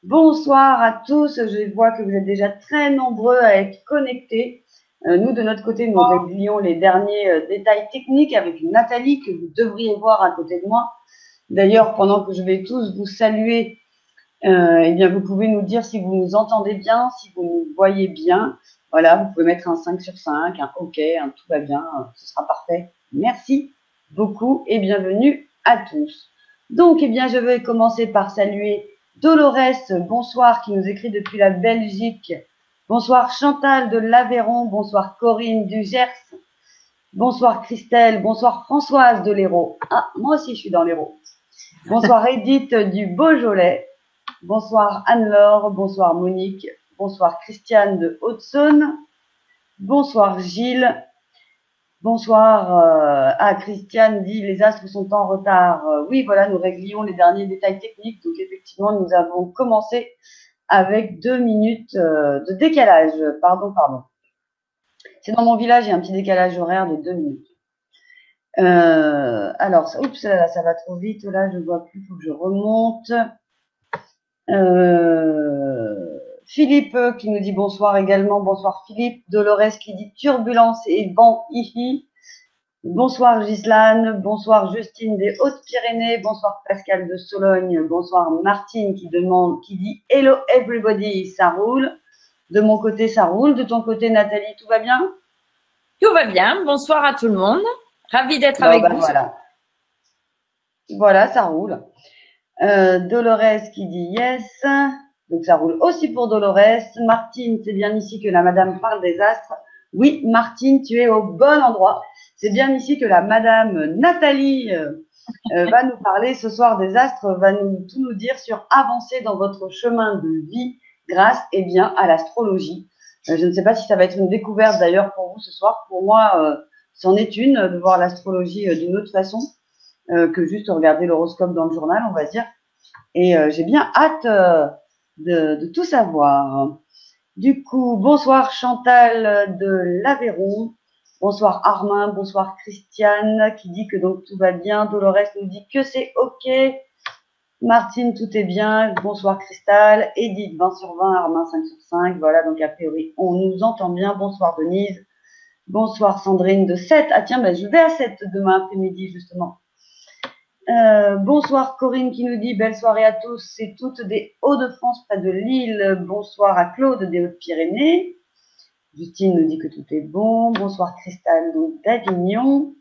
Bonsoir à tous. Je vois que vous êtes déjà très nombreux à être connectés. Nous, de notre côté, nous réglions les derniers détails techniques avec Nathalie que vous devriez voir à côté de moi. D'ailleurs, pendant que je vais tous vous saluer, eh bien, vous pouvez nous dire si vous nous entendez bien, si vous nous voyez bien. Voilà, vous pouvez mettre un 5 sur 5, un OK, un tout va bien, ce sera parfait. Merci beaucoup et bienvenue à tous. Donc, eh bien, je vais commencer par saluer Dolores, bonsoir, qui nous écrit depuis la Belgique. Bonsoir Chantal de l'Aveyron, bonsoir Corinne du Gers, bonsoir Christelle, bonsoir Françoise de l'Hérault. Ah, moi aussi je suis dans l'Hérault. Bonsoir Edith du Beaujolais. Bonsoir Anne-Laure, bonsoir Monique, bonsoir Christiane de Haute-Saône, bonsoir Gilles, bonsoir. Christiane dit les astres sont en retard. Oui, voilà, nous réglions les derniers détails techniques. Donc effectivement, nous avons commencé avec 2 minutes de décalage. Pardon. C'est dans mon village, il y a un petit décalage horaire de 2 minutes. Alors, oups, là, ça va trop vite. Là, je ne vois plus, il faut que je remonte. Philippe qui nous dit bonsoir également. Bonsoir Philippe. Dolores qui dit turbulence et vent, hihi. Bonsoir Gislane. Bonsoir Justine des Hautes-Pyrénées. Bonsoir Pascal de Sologne. Bonsoir Martine qui dit hello everybody, ça roule. De mon côté, ça roule. De ton côté, Nathalie, tout va bien? Tout va bien. Bonsoir à tout le monde. Ravie d'être avec vous. Voilà, ça roule. Dolores qui dit yes. Donc ça roule aussi pour Dolores. Martine, c'est bien ici que la madame parle des astres. Oui, Martine, tu es au bon endroit. C'est bien ici que la madame Nathalie va nous parler ce soir des astres, va tout nous dire sur avancer dans votre chemin de vie grâce bien à l'astrologie. Je ne sais pas si ça va être une découverte d'ailleurs pour vous ce soir. Pour moi, c'en est une de voir l'astrologie d'une autre façon que juste regarder l'horoscope dans le journal, on va dire. Et j'ai bien hâte de tout savoir. Du coup, bonsoir Chantal de l'Aveyron. Bonsoir Armin, bonsoir Christiane qui dit que donc tout va bien. Dolores nous dit que c'est OK. Martine, tout est bien. Bonsoir Cristal. Edith, 20 sur 20. Armin, 5 sur 5. Voilà, donc a priori, on nous entend bien. Bonsoir Denise. Bonsoir Sandrine de 7. Ah tiens, je vais à 7 demain après-midi justement. Bonsoir Corinne qui nous dit belle soirée à tous, c'est toutes des Hauts-de-France près de Lille. Bonsoir à Claude des Hautes-Pyrénées. Justine nous dit que tout est bon. Bonsoir Cristal d'Avignon.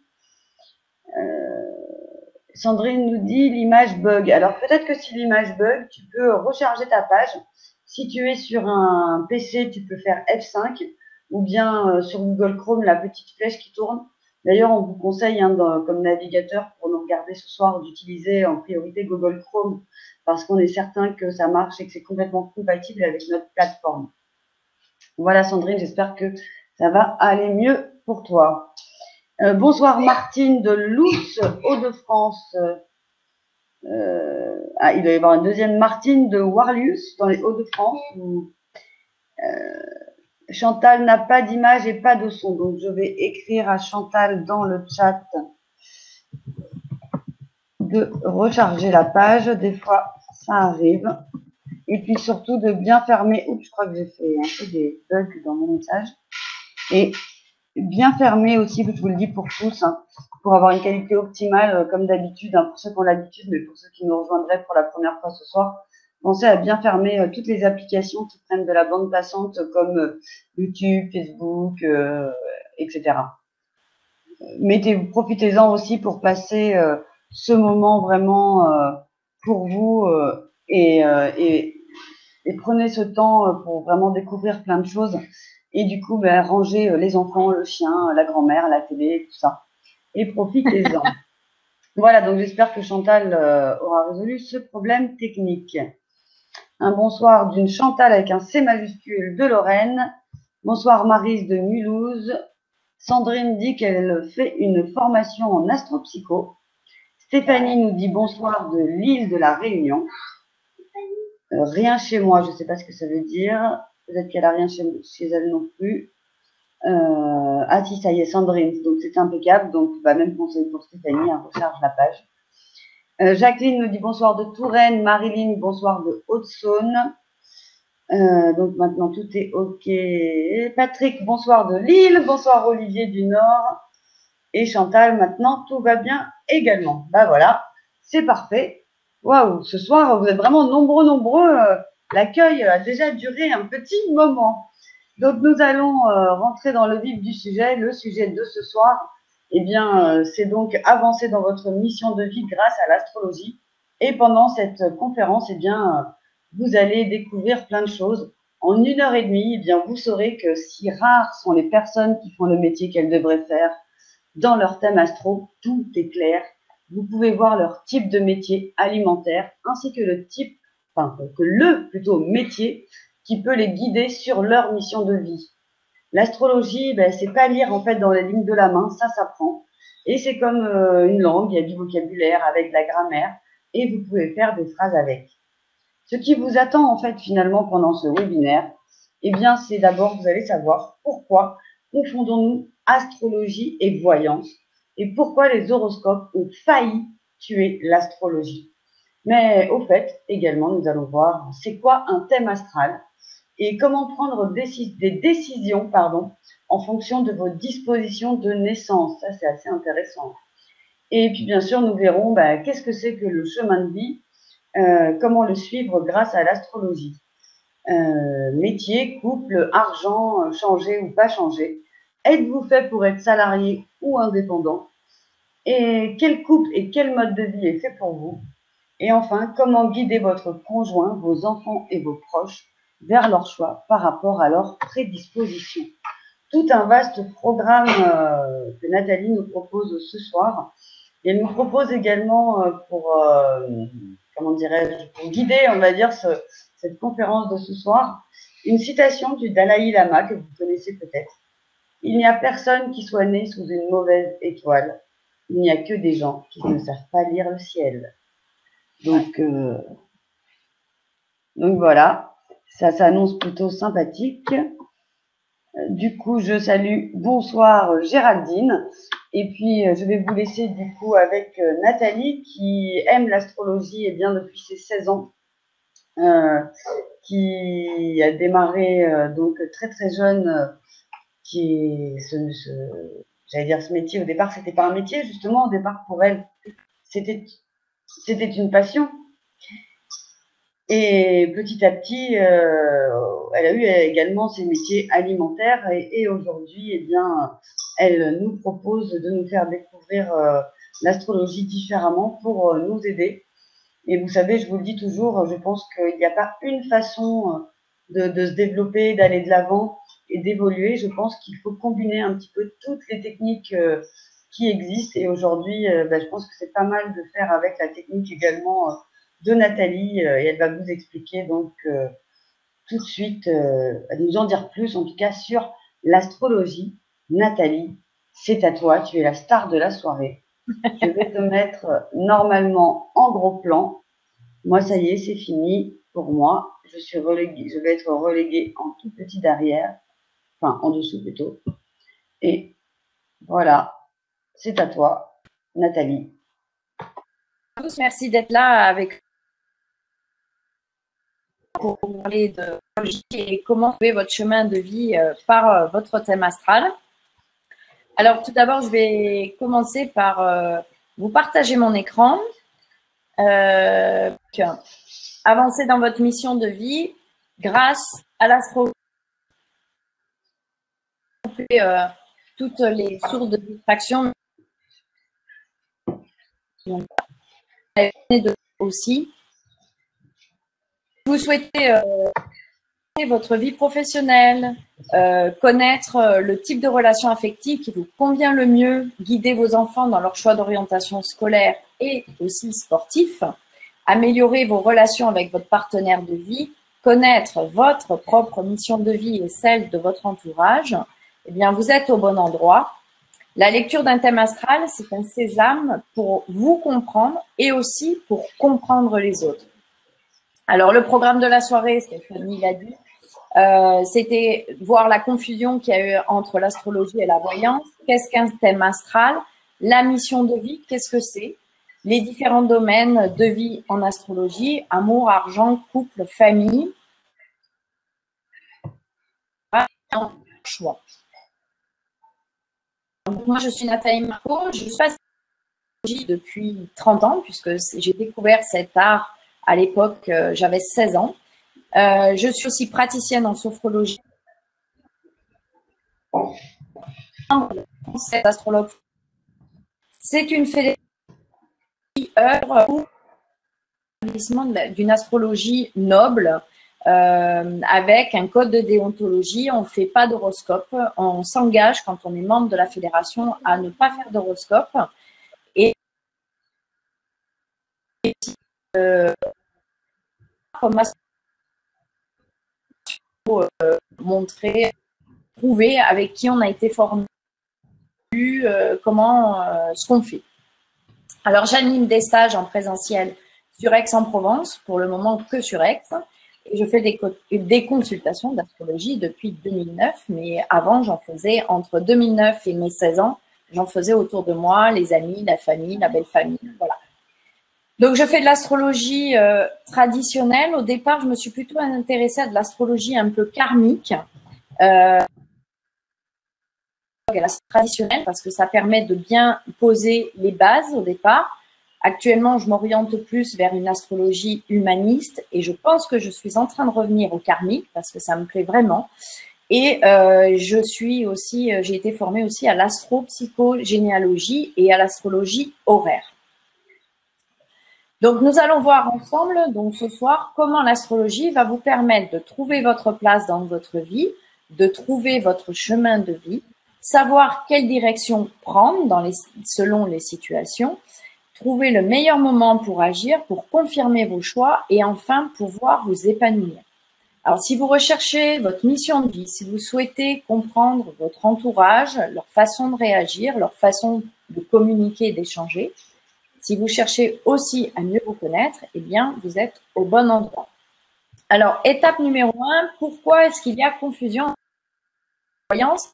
Sandrine nous dit l'image bug. Alors peut-être que si l'image bug, tu peux recharger ta page. Si tu es sur un PC, tu peux faire F5 ou bien sur Google Chrome, la petite flèche qui tourne. D'ailleurs, on vous conseille comme navigateur pour nous regarder ce soir d'utiliser en priorité Google Chrome parce qu'on est certain que ça marche et que c'est complètement compatible avec notre plateforme. Voilà Sandrine, j'espère que ça va aller mieux pour toi. Bonsoir Martine de Loos, Hauts-de-France. Il doit y avoir une deuxième Martine de Warlius dans les Hauts-de-France. Chantal n'a pas d'image et pas de son, donc je vais écrire à Chantal dans le chat de recharger la page. Des fois, ça arrive. Et puis surtout de bien fermer. Oups, je crois que j'ai fait un peu des bugs dans mon message. Et bien fermer aussi, je vous le dis pour tous, pour avoir une qualité optimale comme d'habitude, pour ceux qui ont l'habitude, mais pour ceux qui nous rejoindraient pour la première fois ce soir. Pensez à bien fermer toutes les applications qui prennent de la bande passante comme YouTube, Facebook, etc. Profitez-en aussi pour passer ce moment vraiment pour vous et prenez ce temps pour vraiment découvrir plein de choses et du coup ranger les enfants, le chien, la grand-mère, la télé, tout ça et profitez-en. Voilà, donc j'espère que Chantal aura résolu ce problème technique. Un bonsoir d'une Chantal avec un C majuscule de Lorraine. Bonsoir Maryse de Mulhouse. Sandrine dit qu'elle fait une formation en astropsycho. Stéphanie nous dit bonsoir de l'île de la Réunion. Rien chez moi, je ne sais pas ce que ça veut dire. Peut-être qu'elle a rien chez elle non plus. Ah si, ça y est, Sandrine. Donc c'est impeccable. Donc même conseil pour Stéphanie, recharge la page. Jacqueline nous dit bonsoir de Touraine. Marilyn, bonsoir de Haute-Saône. Donc maintenant tout est OK. Patrick, bonsoir de Lille. Bonsoir Olivier du Nord. Et Chantal, maintenant tout va bien également. Bah voilà, c'est parfait. Waouh, ce soir vous êtes vraiment nombreux. L'accueil a déjà duré un petit moment. Donc nous allons rentrer dans le vif du sujet. Le sujet de ce soir, eh bien, c'est donc avancer dans votre mission de vie grâce à l'astrologie. Et pendant cette conférence, eh bien, vous allez découvrir plein de choses. En 1 heure et demie, eh bien, vous saurez que si rares sont les personnes qui font le métier qu'elles devraient faire dans leur thème astro, tout est clair. Vous pouvez voir leur type de métier alimentaire ainsi que le métier qui peut les guider sur leur mission de vie. L'astrologie, ben, c'est pas lire en fait dans les lignes de la main, ça s'apprend. Et c'est comme une langue, il y a du vocabulaire avec de la grammaire et vous pouvez faire des phrases avec. Ce qui vous attend en fait finalement pendant ce webinaire, eh bien c'est d'abord vous allez savoir pourquoi confondons-nous astrologie et voyance et pourquoi les horoscopes ont failli tuer l'astrologie. Mais au fait, également, nous allons voir c'est quoi un thème astral et comment prendre des décisions en fonction de vos dispositions de naissance. Ça, c'est assez intéressant. Et puis, bien sûr, nous verrons qu'est-ce que c'est que le chemin de vie, comment le suivre grâce à l'astrologie. Métier, couple, argent, changer ou pas changer. Êtes-vous fait pour être salarié ou indépendant? Et quel couple et quel mode de vie est fait pour vous? Et enfin, comment guider votre conjoint, vos enfants et vos proches vers leur choix par rapport à leur prédisposition. Tout un vaste programme que Nathalie nous propose ce soir. Et elle nous propose également pour guider, on va dire, cette conférence de ce soir, une citation du Dalai Lama que vous connaissez peut-être. Il n'y a personne qui soit né sous une mauvaise étoile. Il n'y a que des gens qui ne savent pas lire le ciel. Donc voilà, ça s'annonce plutôt sympathique. Du coup, je salue, bonsoir Géraldine. Et puis, je vais vous laisser du coup avec Nathalie qui aime l'astrologie et bien depuis ses 16 ans, qui a démarré donc très très jeune, j'allais dire ce métier. Au départ, c'était pas un métier justement. Au départ, pour elle, c'était une passion. Et petit à petit, elle a eu également ses métiers alimentaires et aujourd'hui, eh bien, elle nous propose de nous faire découvrir l'astrologie différemment pour nous aider. Et vous savez, je vous le dis toujours, je pense qu'il n'y a pas une façon de se développer, d'aller de l'avant et d'évoluer. Je pense qu'il faut combiner un petit peu toutes les techniques qui existent. Et aujourd'hui, je pense que c'est pas mal de faire avec la technique également de Nathalie et elle va vous expliquer donc tout de suite, nous en dire plus en tout cas sur l'astrologie. Nathalie, c'est à toi, tu es la star de la soirée. Je vais te mettre normalement en gros plan. Moi, ça y est, c'est fini pour moi. Je vais être reléguée en tout petit derrière, enfin en dessous plutôt. Et voilà, c'est à toi, Nathalie. Merci d'être là avec pour parler de l'astrologie et comment trouver votre chemin de vie par votre thème astral. Alors, tout d'abord, je vais commencer par vous partager mon écran. Avancer dans votre mission de vie grâce à l'astrologie. Toutes les sources de distraction aussi. Vous souhaitez votre vie professionnelle, connaître le type de relation affective qui vous convient le mieux, guider vos enfants dans leur choix d'orientation scolaire et aussi sportif, améliorer vos relations avec votre partenaire de vie, connaître votre propre mission de vie et celle de votre entourage, eh bien, vous êtes au bon endroit. La lecture d'un thème astral, c'est un sésame pour vous comprendre et aussi pour comprendre les autres. Alors, le programme de la soirée, Stéphanie l'a dit, c'était voir la confusion qu'il y a eu entre l'astrologie et la voyance. Qu'est-ce qu'un thème astral? La mission de vie, qu'est-ce que c'est? les différents domaines de vie en astrologie, amour, argent, couple, famille, choix. Donc, moi, je suis Nathalie Marco, je suis astrologie depuis 30 ans, puisque j'ai découvert cet art à l'époque, j'avais 16 ans. Je suis aussi praticienne en sophrologie. Astrologue. C'est une fédération qui œuvre pour l'établissement d'une astrologie noble, avec un code de déontologie. On ne fait pas d'horoscope. On s'engage, quand on est membre de la fédération, à ne pas faire d'horoscope. Et comme montrer, prouver avec qui on a été formé, ce qu'on fait. Alors, j'anime des stages en présentiel sur Aix-en-Provence, pour le moment que sur Aix. Et je fais des consultations d'astrologie depuis 2009, mais avant, j'en faisais entre 2009 et mes 16 ans. J'en faisais autour de moi, les amis, la famille, la belle famille, voilà. Donc, je fais de l'astrologie traditionnelle. Au départ, je me suis plutôt intéressée à de l'astrologie un peu karmique, traditionnelle, parce que ça permet de bien poser les bases au départ. Actuellement, je m'oriente plus vers une astrologie humaniste et je pense que je suis en train de revenir au karmique parce que ça me plaît vraiment. Et j'ai été formée aussi à l'astropsychogénéalogie et à l'astrologie horaire. Donc, nous allons voir ensemble, donc ce soir, comment l'astrologie va vous permettre de trouver votre place dans votre vie, de trouver votre chemin de vie, savoir quelle direction prendre selon les situations, trouver le meilleur moment pour agir, pour confirmer vos choix et enfin pouvoir vous épanouir. Alors, si vous recherchez votre mission de vie, si vous souhaitez comprendre votre entourage, leur façon de réagir, leur façon de communiquer et d'échanger, si vous cherchez aussi à mieux vous connaître, eh bien, vous êtes au bon endroit. Alors, étape numéro 1, pourquoi est-ce qu'il y a confusion en voyance?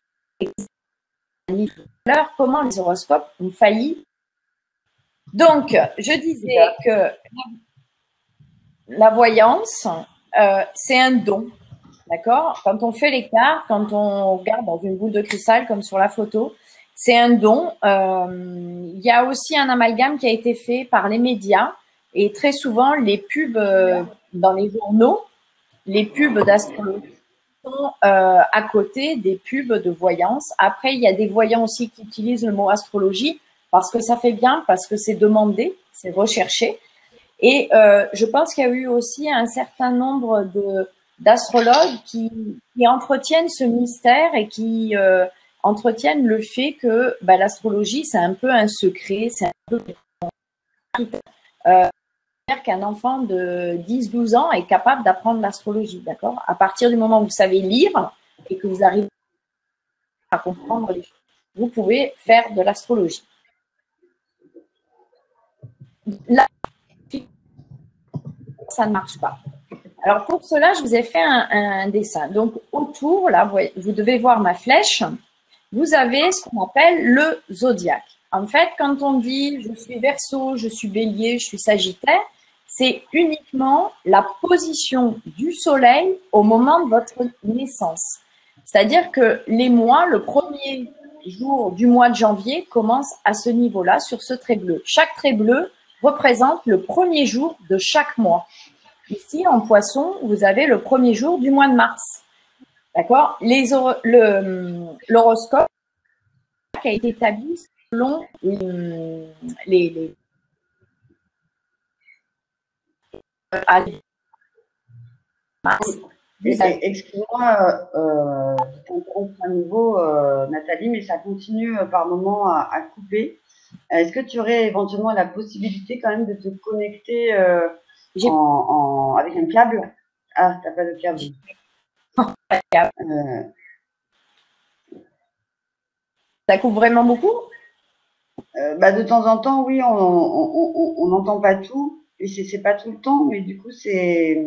Comment les horoscopes ont failli. Donc, je disais que la voyance, c'est un don, d'accord? Quand on fait les cartes, quand on regarde dans une boule de cristal comme sur la photo, c'est un don. Il y a aussi un amalgame qui a été fait par les médias et très souvent les pubs dans les journaux, les pubs d'astrologie sont à côté des pubs de voyance. Après, il y a des voyants aussi qui utilisent le mot astrologie parce que ça fait bien, parce que c'est demandé, c'est recherché. Et je pense qu'il y a eu aussi un certain nombre d'astrologues qui entretiennent ce mystère et qui entretiennent le fait que l'astrologie, c'est un peu un secret, c'est un peu dire qu'un enfant de 10-12 ans est capable d'apprendre l'astrologie, d'accord? À partir du moment où vous savez lire et que vous arrivez à comprendre les choses, vous pouvez faire de l'astrologie. Là, ça ne marche pas. Alors, pour cela, je vous ai fait un dessin. Donc, autour, là, vous devez voir ma flèche. Vous avez ce qu'on appelle le zodiaque. En fait, quand on dit je suis Verseau, je suis Bélier, je suis Sagittaire, c'est uniquement la position du soleil au moment de votre naissance. C'est-à-dire que les mois, le premier jour du mois de janvier commence à ce niveau-là, sur ce trait bleu. Chaque trait bleu représente le premier jour de chaque mois. Ici, en Poisson, vous avez le premier jour du mois de mars. D'accord? L'horoscope a été établi selon les Excuse-moi de t'interrompre à nouveau, Nathalie, mais ça continue par moment à couper. Est-ce que tu aurais éventuellement la possibilité quand même de te connecter avec un câble? Ah, t'as pas de câble. Ça coupe vraiment beaucoup? De temps en temps, oui, on n'entend pas tout. Et c'est pas tout le temps, mais du coup, c'est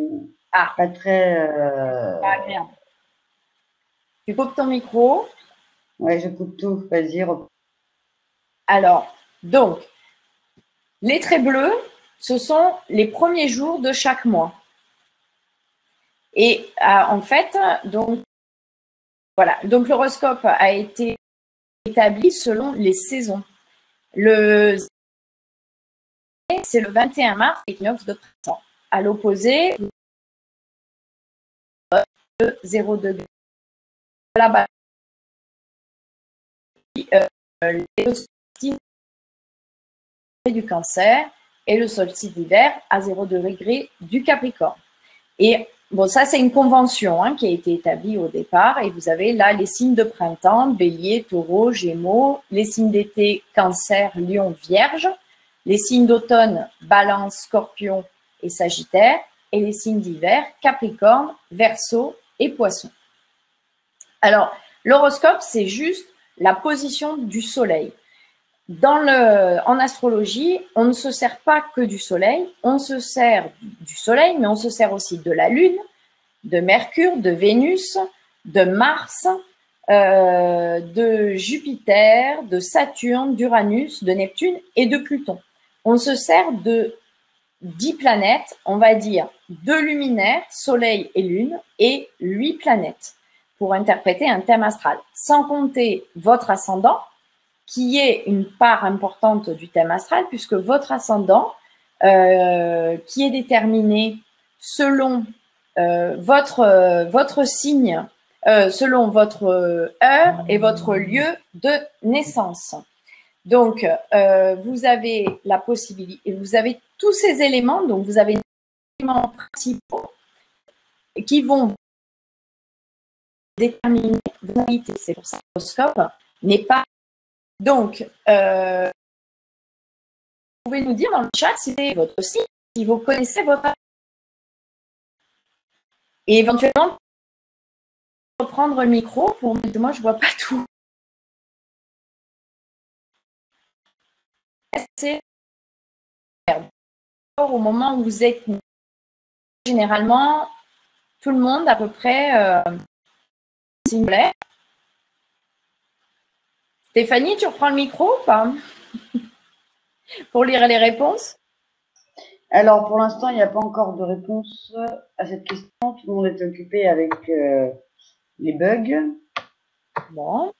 pas très agréable. Tu coupes ton micro? Ouais, je coupe tout. Vas-y. Alors, donc, Les traits bleus, ce sont les premiers jours de chaque mois. Et en fait, donc, voilà. Donc, l'horoscope a été établi selon les saisons. C'est le 21 mars, équinoxe de printemps. À l'opposé, le 0 degré. Là-bas, le solstice du Cancer et le solstice d'hiver à 0 degré du Capricorne. Et bon, ça, c'est une convention qui a été établie au départ. Et vous avez là les signes de printemps, Bélier, Taureau, Gémeaux, les signes d'été, Cancer, Lion, Vierge, les signes d'automne, Balance, Scorpion et Sagittaire, et les signes d'hiver, Capricorne, Verseau et Poisson. Alors, l'horoscope, c'est juste la position du soleil. En astrologie, on ne se sert pas que du soleil, on se sert du soleil, mais on se sert aussi de la lune, de Mercure, de Vénus, de Mars, de Jupiter, de Saturne, d'Uranus, de Neptune et de Pluton. On se sert de 10 planètes, on va dire 2 luminaires, Soleil et Lune, et 8 planètes pour interpréter un thème astral, sans compter votre ascendant, qui est une part importante du thème astral, puisque votre ascendant, qui est déterminé selon votre signe, selon votre heure et votre lieu de naissance. Donc, vous avez la possibilité, vous avez tous ces éléments, donc vous avez les éléments principaux qui vont déterminer vos réalités. C'est pour ça que l'horoscope n'est pas. Donc, vous pouvez nous dire dans le chat si c'est votre signe, si vous connaissez votre. Et éventuellement, reprendre le micro pour moi, je ne vois pas tout. C'est au moment où vous êtes généralement tout le monde à peu près s'il vous plaît. Stéphanie, tu reprends le micro ou pas pour lire les réponses? Alors, pour l'instant, il n'y a pas encore de réponse à cette question. Tout le monde est occupé avec les bugs. Bon.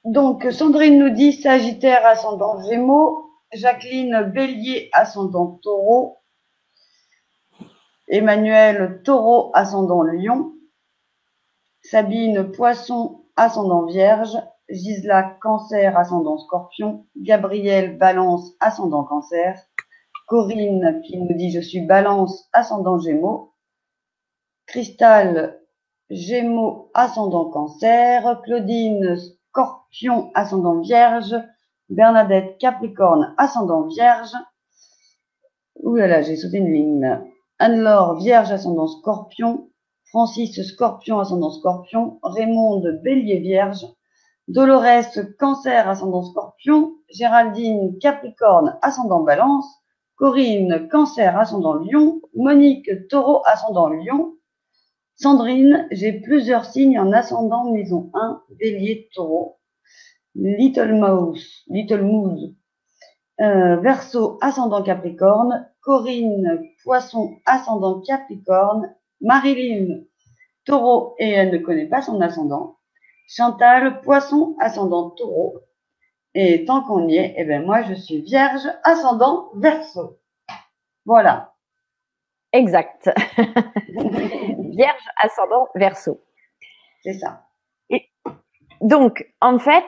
Donc, Sandrine nous dit Sagittaire, ascendant Gémeaux. Jacqueline, Bélier, ascendant Taureau. Emmanuel, Taureau, ascendant Lion. Sabine, Poisson, ascendant Vierge. Gisela, Cancer, ascendant Scorpion. Gabriel, Balance, ascendant Cancer. Corinne qui nous dit je suis Balance, ascendant Gémeaux. Cristal, Gémeaux, ascendant Cancer. Claudine, Scorpion, ascendant Vierge. Bernadette, Capricorne, ascendant Vierge. Ouh là là, j'ai sauté une ligne. Anne-Laure, Vierge, ascendant Scorpion. Francis, Scorpion, ascendant Scorpion. Raymonde, Bélier, Vierge. Dolores, Cancer, ascendant Scorpion. Géraldine, Capricorne, ascendant Balance. Corinne, Cancer, ascendant Lion. Monique, Taureau, ascendant Lion. Sandrine, j'ai plusieurs signes en ascendant maison 1, Bélier, Taureau. Little Mouse, Verseau, ascendant Capricorne. Corinne, Poisson, ascendant Capricorne. Marilyn, Taureau, et elle ne connaît pas son ascendant. Chantal, Poisson, ascendant Taureau. Et tant qu'on y est, eh ben moi je suis Vierge, ascendant Verseau. Voilà. Exact. Vierge, ascendant Verseau. C'est ça. Et donc, en fait,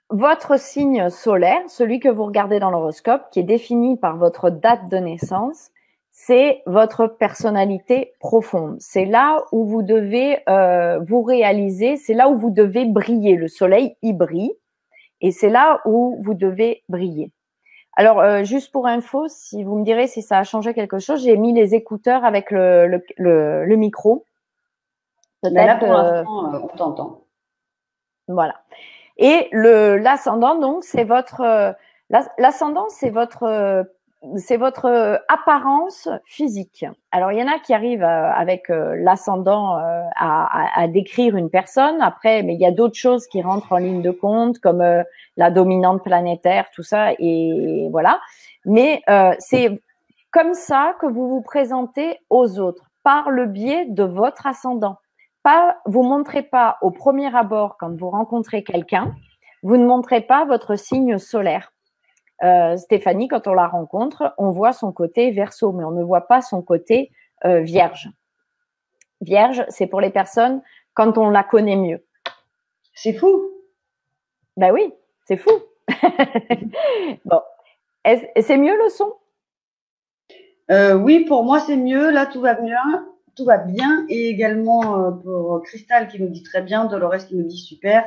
votre signe solaire, celui que vous regardez dans l'horoscope, qui est défini par votre date de naissance, c'est votre personnalité profonde. C'est là où vous devez vous réaliser, c'est là où vous devez briller. Le soleil y brille et c'est là où vous devez briller. Alors, juste pour info, si vous me direz si ça a changé quelque chose, j'ai mis les écouteurs avec le micro. Mais là, pour l'instant, on t'entend. Voilà. Et l'ascendant, donc, c'est votre l'ascendant, c'est votre c'est votre apparence physique. Alors, il y en a qui arrivent avec l'ascendant à décrire une personne. Après, mais il y a d'autres choses qui rentrent en ligne de compte, comme la dominante planétaire, tout ça, et voilà. Mais c'est comme ça que vous vous présentez aux autres, par le biais de votre ascendant. Vous montrez pas au premier abord, quand vous rencontrez quelqu'un, vous ne montrez pas votre signe solaire. Stéphanie, quand on la rencontre, on voit son côté Verseau, mais on ne voit pas son côté Vierge. Vierge, c'est pour les personnes quand on la connaît mieux. C'est fou. Ben oui, c'est fou. Bon, c'est mieux le son? Oui, pour moi c'est mieux. Là, tout va bien. Tout va bien. Et également pour Cristal qui nous dit très bien, Dolores qui nous dit super,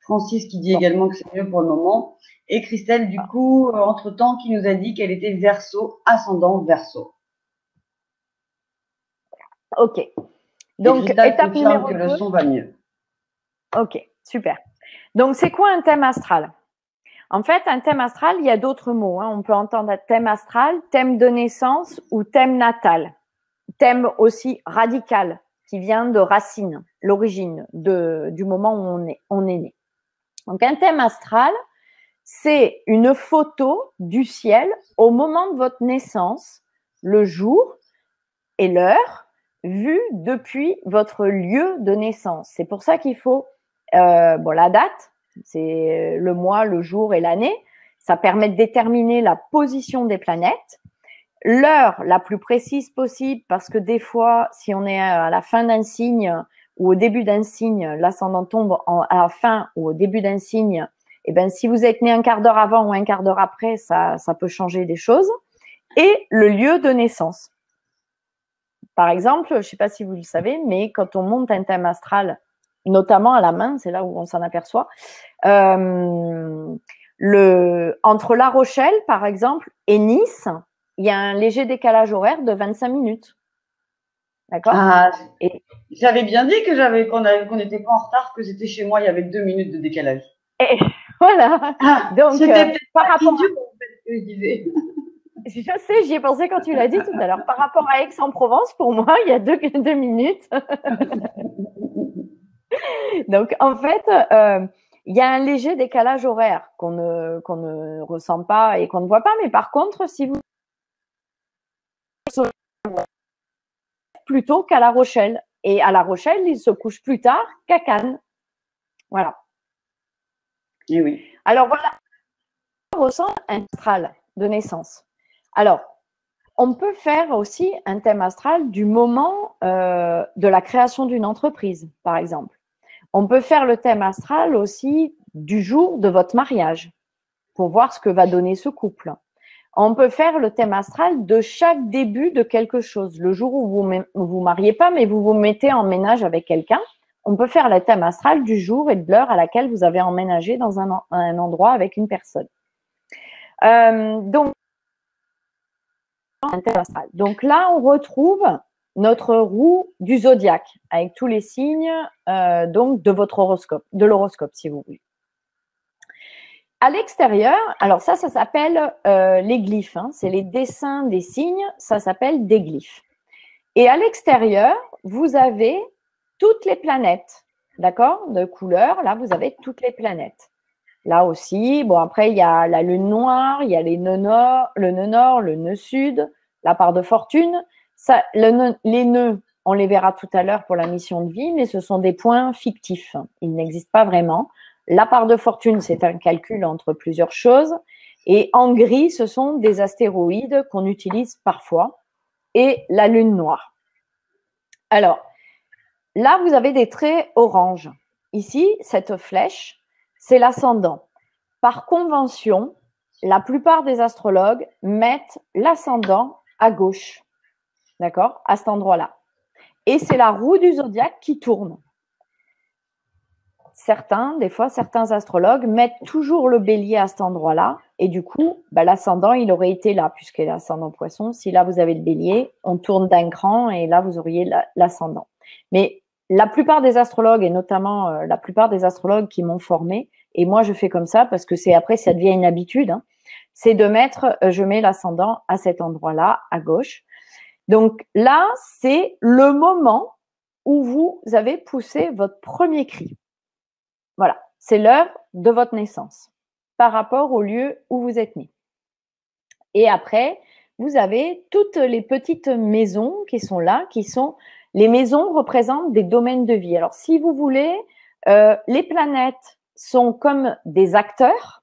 Francis qui dit également que c'est mieux pour le moment. Et Christelle, du coup, entre-temps, qui nous a dit qu'elle était Verseau, ascendant Verseau. Ok. Donc, étape numéro 2. Que le son va mieux. Ok, super. Donc, c'est quoi un thème astral? En fait, un thème astral, il y a d'autres mots. On peut entendre thème astral, thème de naissance ou thème natal. Thème aussi radical, qui vient de racine, l'origine du moment où on est né. Donc, un thème astral, c'est une photo du ciel au moment de votre naissance, le jour et l'heure, vue depuis votre lieu de naissance. C'est pour ça qu'il faut la date, c'est le mois, le jour et l'année. Ça permet de déterminer la position des planètes. L'heure la plus précise possible, parce que des fois, si on est à la fin d'un signe ou au début d'un signe, l'ascendant tombe à la fin ou au début d'un signe, et ben si vous êtes né un quart d'heure avant ou un quart d'heure après, ça peut changer des choses. Et le lieu de naissance. Par exemple, je ne sais pas si vous le savez, mais quand on monte un thème astral, notamment à la main, c'est là où on s'en aperçoit, entre La Rochelle, par exemple, et Nice, il y a un léger décalage horaire de 25 minutes. D'accord? Ah, j'avais bien dit qu'on n'était pas en retard, que c'était chez moi, il y avait 2 minutes de décalage. Et voilà. Ah, donc, c'était par rapport à ce que je disais. Je sais, j'y ai pensé quand tu l'as dit tout à l'heure. Par rapport à Aix-en-Provence, pour moi, il y a deux minutes. Donc, en fait, il y a un léger décalage horaire qu'on ne ressent pas et qu'on ne voit pas. Mais par contre, si vous plutôt qu'à La Rochelle, et à La Rochelle, il se couche plus tard qu'à Cannes. Voilà. Et oui. Alors voilà, on ressent un astral de naissance. Alors, on peut faire aussi un thème astral du moment de la création d'une entreprise, par exemple. On peut faire le thème astral aussi du jour de votre mariage, pour voir ce que va donner ce couple. On peut faire le thème astral de chaque début de quelque chose. Le jour où vous ne vous mariez pas, mais vous vous mettez en ménage avec quelqu'un, on peut faire le thème astral du jour et de l'heure à laquelle vous avez emménagé dans un endroit avec une personne. Donc là, on retrouve notre roue du zodiaque avec tous les signes donc de votre horoscope, de l'horoscope si vous voulez. À l'extérieur, alors ça s'appelle les glyphes, c'est les dessins des signes, ça s'appelle des glyphes. Et à l'extérieur, vous avez toutes les planètes, d'accord, de couleur. Là, vous avez toutes les planètes. Là aussi, bon après il y a la lune noire, il y a le nœud nord, le nœud sud, la part de fortune. Ça, les nœuds, on les verra tout à l'heure pour la mission de vie, mais ce sont des points fictifs. Ils n'existent pas vraiment. La part de fortune, c'est un calcul entre plusieurs choses. Et en gris, ce sont des astéroïdes qu'on utilise parfois. Et la lune noire. Alors, là, vous avez des traits orange. Ici, cette flèche, c'est l'ascendant. Par convention, la plupart des astrologues mettent l'ascendant à gauche. D'accord? À cet endroit-là. Et c'est la roue du zodiaque qui tourne. Des fois, certains astrologues mettent toujours le bélier à cet endroit-là. Et du coup, l'ascendant, il aurait été là, puisqu'il est l'ascendant poisson. Si là, vous avez le bélier, on tourne d'un cran et là, vous auriez l'ascendant. Mais la plupart des astrologues, et notamment la plupart des astrologues qui m'ont formée, et moi, je fais comme ça parce que après, ça devient une habitude. c'est de mettre, je mets l'ascendant à cet endroit-là, à gauche. Donc là, c'est le moment où vous avez poussé votre premier cri. Voilà, c'est l'heure de votre naissance par rapport au lieu où vous êtes né. Et après, vous avez toutes les petites maisons qui sont là, qui sont les maisons représentent des domaines de vie. Alors, si vous voulez, les planètes sont comme des acteurs.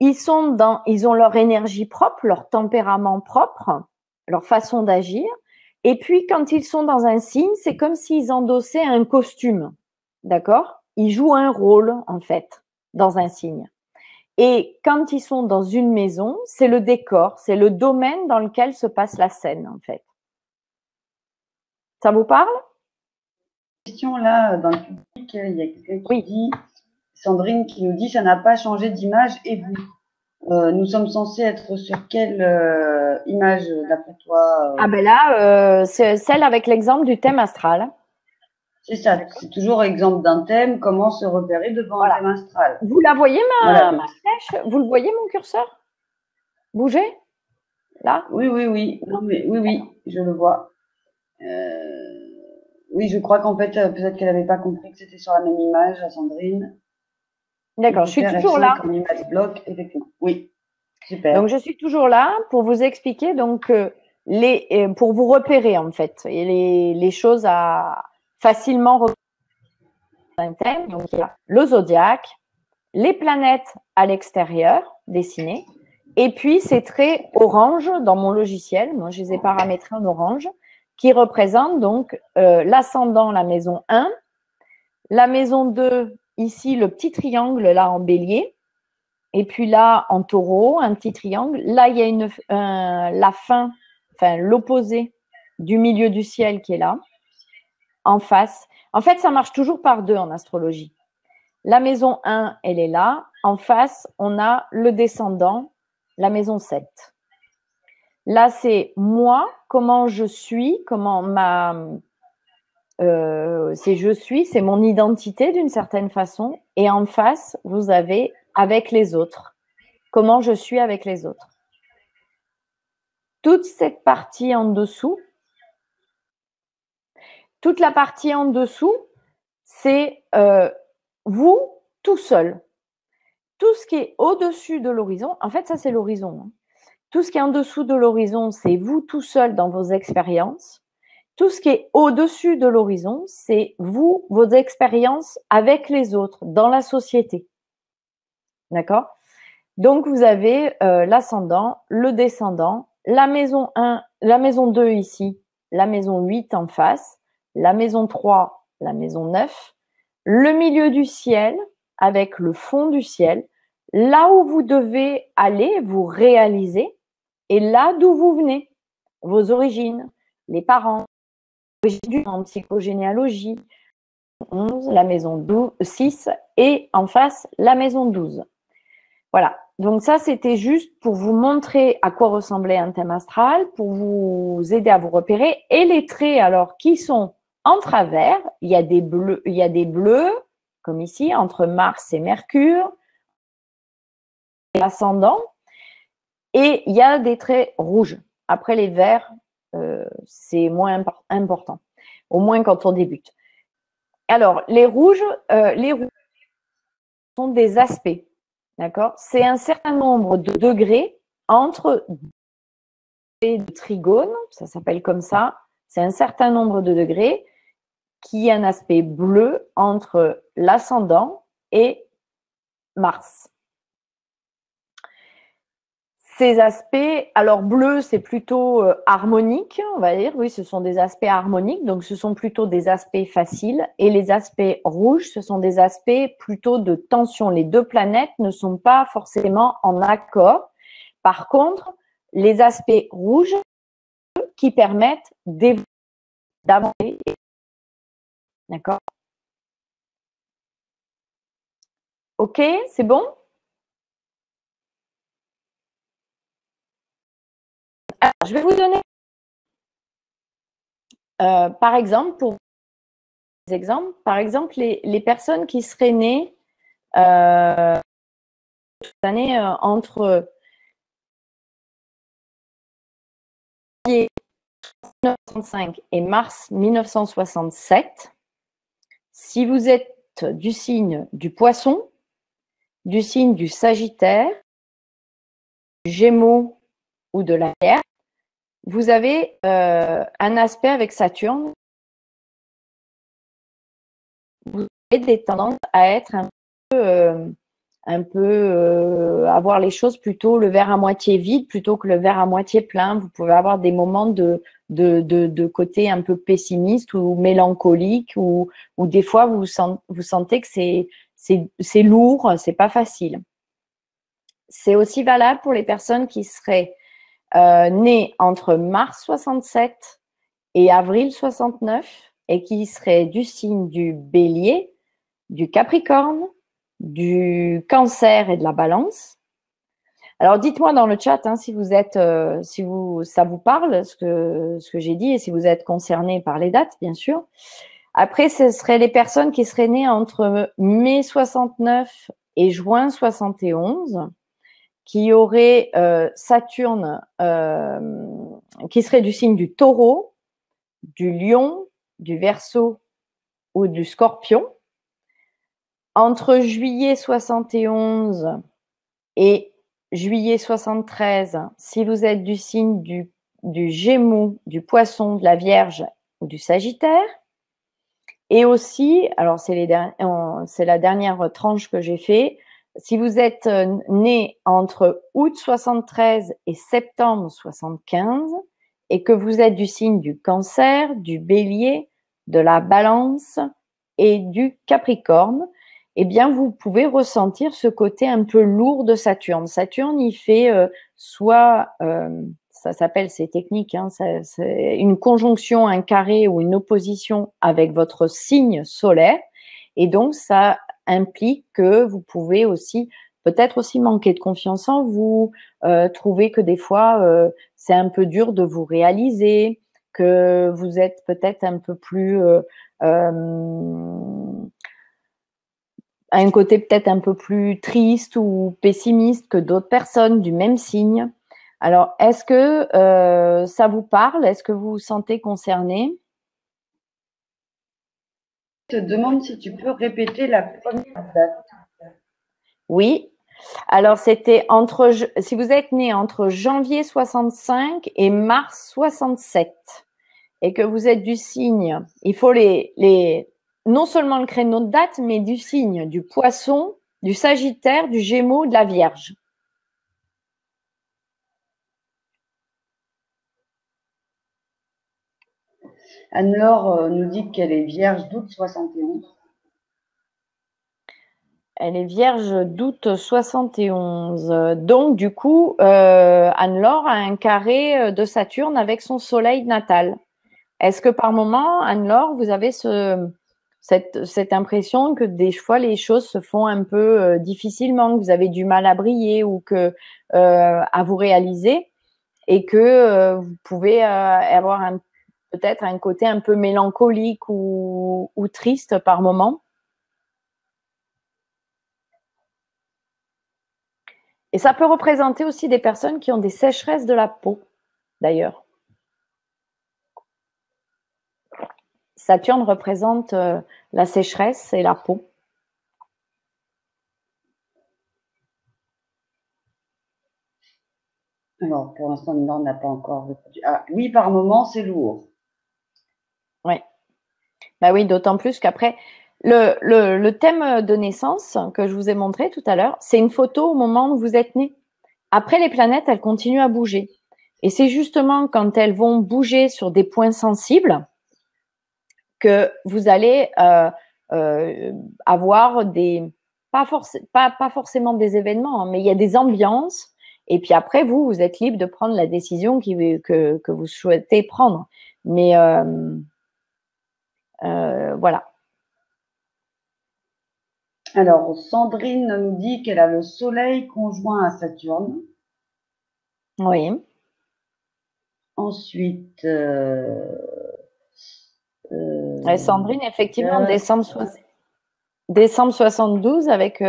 Ils ont leur énergie propre, leur tempérament propre, leur façon d'agir. Et puis, quand ils sont dans un signe, c'est comme s'ils endossaient un costume. D'accord? Ils jouent un rôle, en fait, dans un signe. Et quand ils sont dans une maison, c'est le décor, c'est le domaine dans lequel se passe la scène, en fait. Ça vous parle? Question là, dans le public, il y a quelqu'un qui dit, Sandrine qui nous dit, ça n'a pas changé d'image et vous nous sommes censés être sur quelle image d'après toi Ah ben là, c'est celle avec l'exemple du thème astral. C'est ça, c'est toujours exemple d'un thème, comment se repérer devant un thème astral. Vous la voyez ma flèche? Vous le voyez mon curseur? Bouger? Là? Oui. Non mais oui, je le vois. Oui, je crois qu'en fait, peut-être qu'elle n'avait pas compris que c'était sur la même image, à Sandrine. D'accord, je suis toujours là. Comme image bloc, effectivement. Oui, super. Donc, je suis toujours là pour vous expliquer, donc, pour vous repérer, en fait, et les choses à facilement repérer un thème. Donc, il y a le zodiaque, les planètes à l'extérieur, dessinées, et puis ces traits orange dans mon logiciel, moi, je les ai paramétrés en orange, qui représentent donc l'ascendant, la maison 1, la maison 2, ici, le petit triangle, là, en bélier, et puis là, en taureau, un petit triangle. Là, il y a la fin, enfin l'opposé du milieu du ciel qui est là, en face. En fait, ça marche toujours par deux en astrologie. La maison 1, elle est là. En face, on a le descendant, la maison 7. Là, c'est moi, comment je suis, c'est je suis, c'est mon identité d'une certaine façon. Et en face, vous avez avec les autres. Comment je suis avec les autres. Toute cette partie en dessous, toute la partie en dessous, c'est vous tout seul. Tout ce qui est au-dessus de l'horizon, en fait, ça c'est l'horizon. Tout ce qui est en dessous de l'horizon, c'est vous tout seul dans vos expériences. Tout ce qui est au-dessus de l'horizon, c'est vous, vos expériences avec les autres, dans la société. D'accord? Donc, vous avez l'ascendant, le descendant, la maison 1, la maison 2 ici, la maison 8 en face, la maison 3, la maison 9, le milieu du ciel avec le fond du ciel, là où vous devez aller vous réaliser et là d'où vous venez, vos origines, les parents, l'origine en psychogénéalogie, 11, la maison 12, 6 et en face la maison 12. Voilà, donc ça c'était juste pour vous montrer à quoi ressemblait un thème astral, pour vous aider à vous repérer. Et les traits alors qui sont en travers, il y a des bleus comme ici entre Mars et Mercure, l'ascendant, et il y a des traits rouges. Après les verts, c'est moins important, au moins quand on débute. Alors les rouges sont des aspects. D'accord? C'est un certain nombre de degrés entre des trigones, ça s'appelle comme ça. C'est un certain nombre de degrés qui a un aspect bleu entre l'ascendant et Mars. Ces aspects, alors bleu, c'est plutôt harmonique, on va dire. Oui, ce sont des aspects harmoniques, donc ce sont plutôt des aspects faciles. Et les aspects rouges, ce sont des aspects plutôt de tension. Les deux planètes ne sont pas forcément en accord. Par contre, les aspects rouges qui permettent d'avancer. D'accord? Ok, c'est bon? Alors, je vais vous donner, par exemple, pour des exemples, par exemple, les personnes qui seraient nées cette année entre 1965 et mars 1967. Si vous êtes du signe du Poisson, du signe du Sagittaire, du Gémeaux ou de la Vierge, vous avez un aspect avec Saturne. Vous avez des tendances à être avoir les choses plutôt le verre à moitié vide plutôt que le verre à moitié plein. Vous pouvez avoir des moments de côté un peu pessimiste ou mélancolique ou des fois vous sentez que c'est lourd, c'est pas facile. C'est aussi valable pour les personnes qui seraient nées entre mars 67 et avril 69 et qui seraient du signe du Bélier, du Capricorne, du Cancer et de la Balance. Alors dites-moi dans le chat si vous êtes, ça vous parle ce que j'ai dit et si vous êtes concerné par les dates, bien sûr. Après, ce seraient les personnes qui seraient nées entre mai 69 et juin 71, qui auraient Saturne, qui serait du signe du Taureau, du Lion, du Verseau ou du Scorpion. Entre juillet 71 et juillet 73, si vous êtes du signe du Gémeaux, du Poisson, de la Vierge ou du Sagittaire. Et aussi, alors c'est la dernière tranche que j'ai fait, si vous êtes né entre août 73 et septembre 75 et que vous êtes du signe du Cancer, du Bélier, de la Balance et du Capricorne, eh bien, vous pouvez ressentir ce côté un peu lourd de Saturne. Saturne, il fait ça s'appelle, c'est technique, c'est une conjonction, un carré ou une opposition avec votre signe solaire. Et donc, ça implique que vous pouvez aussi, peut-être aussi manquer de confiance en vous, trouver que des fois, c'est un peu dur de vous réaliser, que vous êtes peut-être un peu plus à un côté peut-être un peu plus triste ou pessimiste que d'autres personnes du même signe. Alors, est-ce que ça vous parle? Est-ce que vous vous sentez concerné? Je te demande si tu peux répéter la première date. Oui. Alors, c'était si vous êtes né entre janvier 65 et mars 67 et que vous êtes du signe, il faut non seulement le créneau de date, mais du signe du Poisson, du Sagittaire, du Gémeaux, de la Vierge. Anne-Laure nous dit qu'elle est vierge d'août 71. Elle est vierge d'août 71. Donc, du coup, Anne-Laure a un carré de Saturne avec son soleil natal. Est-ce que par moment, Anne-Laure, vous avez cette impression que des fois les choses se font un peu difficilement, que vous avez du mal à briller ou à vous réaliser et que vous pouvez avoir peut-être un côté un peu mélancolique ou triste par moment? Et ça peut représenter aussi des personnes qui ont des sécheresses de la peau, d'ailleurs. Saturne représente la sécheresse et la peau. Alors, pour l'instant, on n'a pas encore répondu. Ah, oui, par moment, c'est lourd. Oui. Bah oui, d'autant plus qu'après, le thème de naissance que je vous ai montré tout à l'heure, c'est une photo au moment où vous êtes né. Après, les planètes, elles continuent à bouger. Et c'est justement quand elles vont bouger sur des points sensibles que vous allez avoir pas forcément des événements, mais il y a des ambiances. Et puis après, vous êtes libre de prendre la décision que vous souhaitez prendre. Mais voilà. Alors, Sandrine nous dit qu'elle a le soleil conjoint à Saturne. Oui. Ensuite, Sandrine, effectivement, décembre 72 avec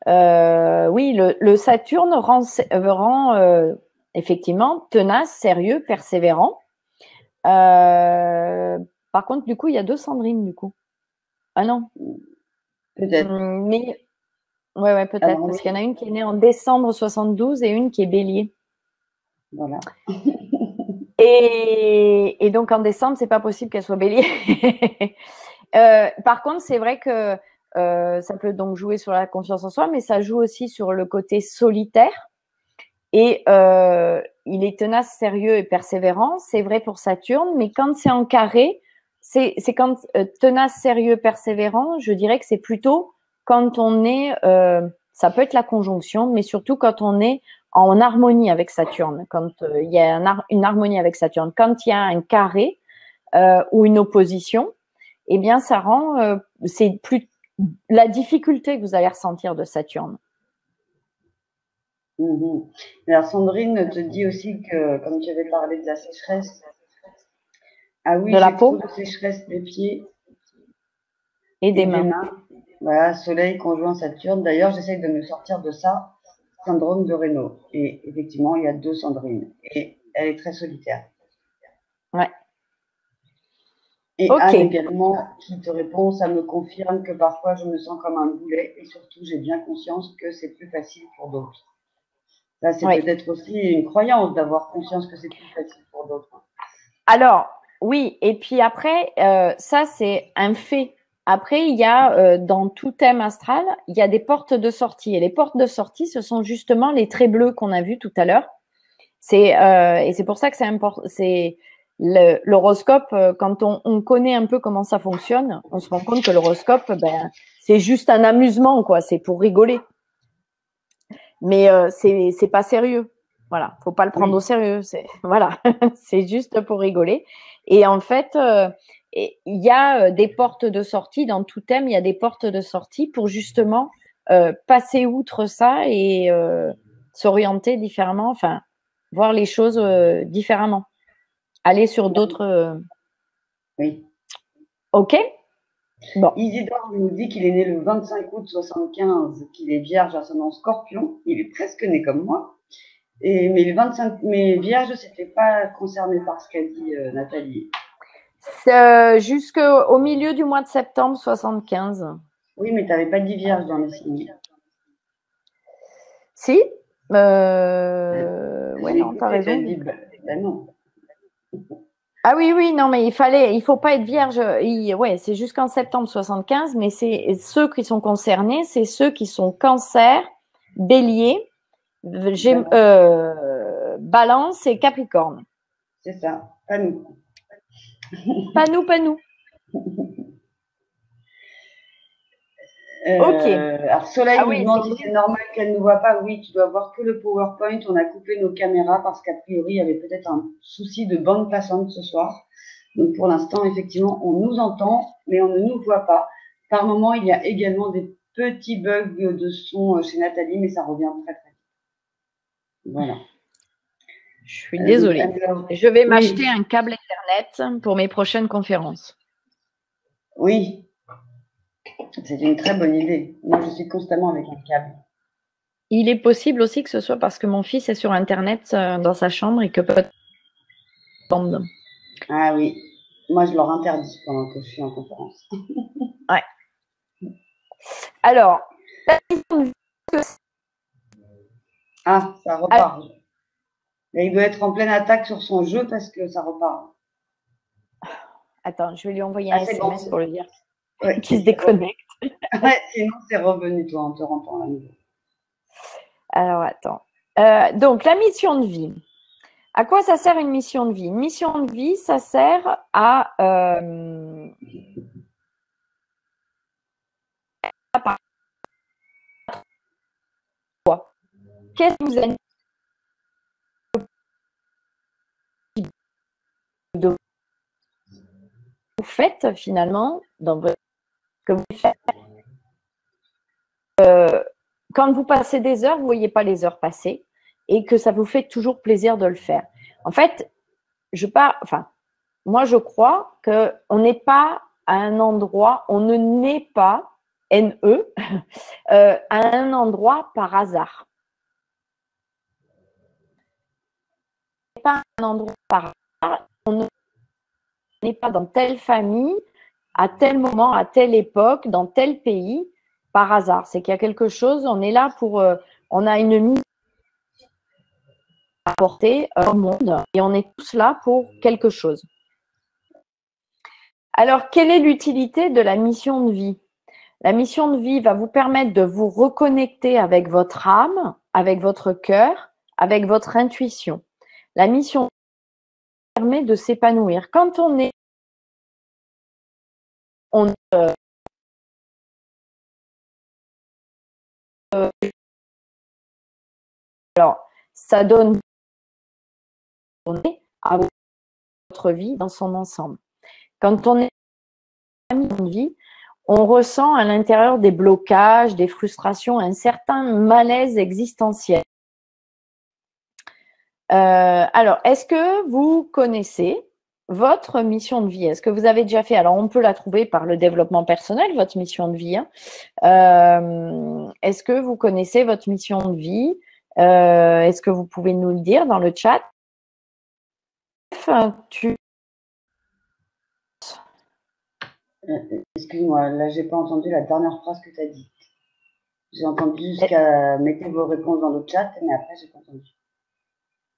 Oui, le Saturne rend effectivement tenace, sérieux, persévérant. Par contre, du coup, il y a 2 Sandrine, du coup. Ah non. Peut-être. Mais ouais, peut-être, Alors parce oui, qu'il y en a une qui est née en décembre 72 et une qui est Bélier. voilà. Et donc en décembre, c'est pas possible qu'elle soit Bélier. Par contre, c'est vrai que ça peut donc jouer sur la confiance en soi, mais ça joue aussi sur le côté solitaire. Et il est tenace, sérieux et persévérant. C'est vrai pour Saturne, mais quand c'est en carré, c'est quand tenace, sérieux, persévérant. Je dirais que c'est plutôt quand on est, ça peut être la conjonction, mais surtout quand on est en harmonie avec Saturne. Quand il y a une harmonie avec Saturne, quand il y a un carré ou une opposition, eh bien, ça rend, c'est plus la difficulté que vous allez ressentir de Saturne. Mhm. Alors Sandrine te dit aussi que, comme tu avais parlé de la sécheresse, ah oui, De la j'ai trop peau de sécheresse des pieds et et des des mains. mains. Voilà, Soleil conjoint Saturne. D'ailleurs, j'essaye de me sortir de ça, syndrome de Raynaud. Et effectivement, il y a 2 Sandrine. Et elle est très solitaire. Ouais. Et Ok. Anne également, qui te répond, ça me confirme que parfois je me sens comme un boulet et surtout j'ai bien conscience que c'est plus facile pour d'autres. Ça, c'est Oui. peut-être aussi une croyance d'avoir conscience que c'est plus facile pour d'autres. Alors, oui, et puis après, ça c'est un fait. Après, il y a dans tout thème astral, il y a des portes de sortie. Et les portes de sortie, ce sont justement les traits bleus qu'on a vus tout à l'heure. Et c'est pour ça que c'est important. C'est l'horoscope. Quand on connaît un peu comment ça fonctionne, on se rend compte que l'horoscope, ben, c'est juste un amusement, quoi. C'est pour rigoler. Mais c'est pas sérieux. Voilà, faut pas le prendre au Oui. sérieux. C'est voilà, c'est juste pour rigoler. Et en fait, il y a des portes de sortie dans tout thème. Il y a des portes de sortie pour justement passer outre ça et s'orienter différemment. Enfin, voir les choses différemment. Aller sur d'autres. Oui. Ok. Bon. Isidore nous dit qu'il est né le 25 août 75, qu'il est vierge ascendant scorpion. Il est presque né comme moi. Mais le 25, mais vierge, c'était pas concerné par ce qu'a dit Nathalie. Jusqu'au milieu du mois de septembre 75. Oui, mais tu n'avais pas dit vierge dans les signes. Si. J'ai Ouais, non, t'as écouté, raison. t'as dit, ben non. Ah oui, non, mais il faut pas être vierge. Ouais, c'est jusqu'en septembre 75, mais c'est ceux qui sont concernés, c'est ceux qui sont cancer, bélier, balance et capricorne. C'est ça, pas nous. Pas nous, pas nous. Ok. Alors Soleil Ah nous oui, demande si c'est Sandrine. normal qu'elle ne voit pas. Oui, tu dois voir que le PowerPoint. On a coupé nos caméras parce qu'a priori, il y avait peut-être un souci de bande passante ce soir. Donc pour l'instant, effectivement, on nous entend, mais on ne nous voit pas. Par moment, il y a également des petits bugs de son chez Nathalie, mais ça revient très très vite. Voilà. Je suis désolée. Alors, Je vais oui, m'acheter un câble Internet pour mes prochaines conférences. oui, c'est une très bonne idée. Moi, je suis constamment avec un câble. Il est possible aussi que ce soit parce que mon fils est sur Internet dans sa chambre et que peut-être. Ah oui, moi, je leur interdis pendant que je suis en conférence. Ouais. Alors, Ah, ça repart. Et il doit être en pleine attaque sur son jeu parce que ça repart. attends, je vais lui envoyer un Ah, c'est bon. SMS pour lui dire Ouais, qu'il se déconnecte. ouais, sinon, c'est revenu, toi, en te rentrant à nouveau. Alors, attends. Donc, la mission de vie. À quoi ça sert une mission de vie? Une mission de vie, ça sert à qu'est-ce que vous avez de vous faites finalement dans votre que vous faites. Quand vous passez des heures, vous ne voyez pas les heures passer et que ça vous fait toujours plaisir de le faire. En fait, moi je crois qu'on n'est pas à un endroit, on ne naît pas N-E, à un endroit par hasard. Pas un endroit par hasard, on n'est pas dans telle famille, à tel moment, à telle époque, dans tel pays, par hasard. C'est qu'il y a quelque chose, on est là pour, on a une mission à porter au monde et on est tous là pour quelque chose. Alors, quelle est l'utilité de la mission de vie? La mission de vie va vous permettre de vous reconnecter avec votre âme, avec votre cœur, avec votre intuition. La mission permet de s'épanouir. Quand on est, alors, ça donne à votre vie dans son ensemble. Quand on est en mission de vie, on ressent à l'intérieur des blocages, des frustrations, un certain malaise existentiel. Alors, est-ce que vous connaissez votre mission de vie? Est-ce que vous avez déjà fait? Alors, on peut la trouver par le développement personnel, votre mission de vie. Hein. Est-ce que vous connaissez votre mission de vie? Est-ce que vous pouvez nous le dire dans le chat? Excuse-moi, là, j'ai pas entendu la dernière phrase que tu as dite. J'ai entendu jusqu'à mettez vos réponses dans le chat, mais après, j'ai pas entendu.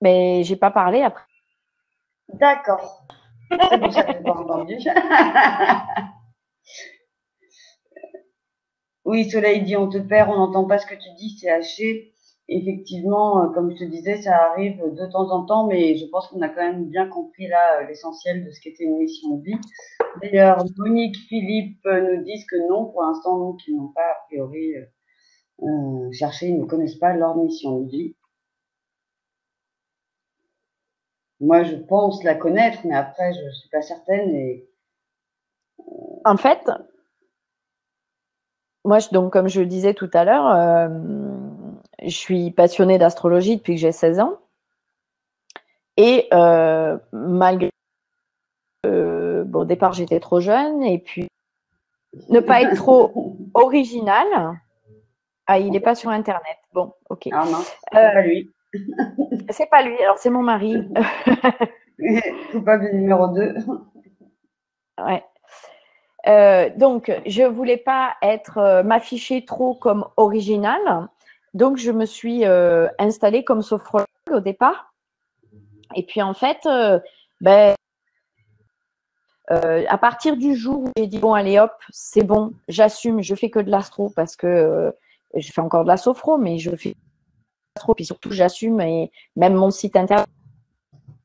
Mais j'ai pas parlé après. D'accord. C'est pour ça que j'ai pas entendu. Oui, Soleil dit on te perd, on n'entend pas ce que tu dis, c'est haché. Effectivement, comme je te disais, ça arrive de temps en temps, mais je pense qu'on a quand même bien compris là l'essentiel de ce qu'était une mission de vie. D'ailleurs, Monique, Philippe nous disent que non, pour l'instant, non, qu'ils n'ont pas a priori cherché, ils ne connaissent pas leur mission de vie. Moi, je pense la connaître, mais après, je suis pas certaine. Et en fait, moi, donc, comme je le disais tout à l'heure, je suis passionnée d'astrologie depuis que j'ai 16 ans. Et malgré bon, au départ, j'étais trop jeune. Et puis, ne pas être trop original. Ah, il n'est pas sur Internet. Bon, ok. Ah non, c'est pas lui. C'est pas lui, alors c'est mon mari. Coupable numéro 2. Ouais. Donc, je voulais pas m'afficher trop comme originale. Donc, je me suis installée comme sophrologue au départ. Et puis, en fait, à partir du jour où j'ai dit bon, allez hop, c'est bon, j'assume, je fais que de l'astro parce que je fais encore de la sophro, mais je fais de l'astro, puis surtout j'assume et même mon site internet.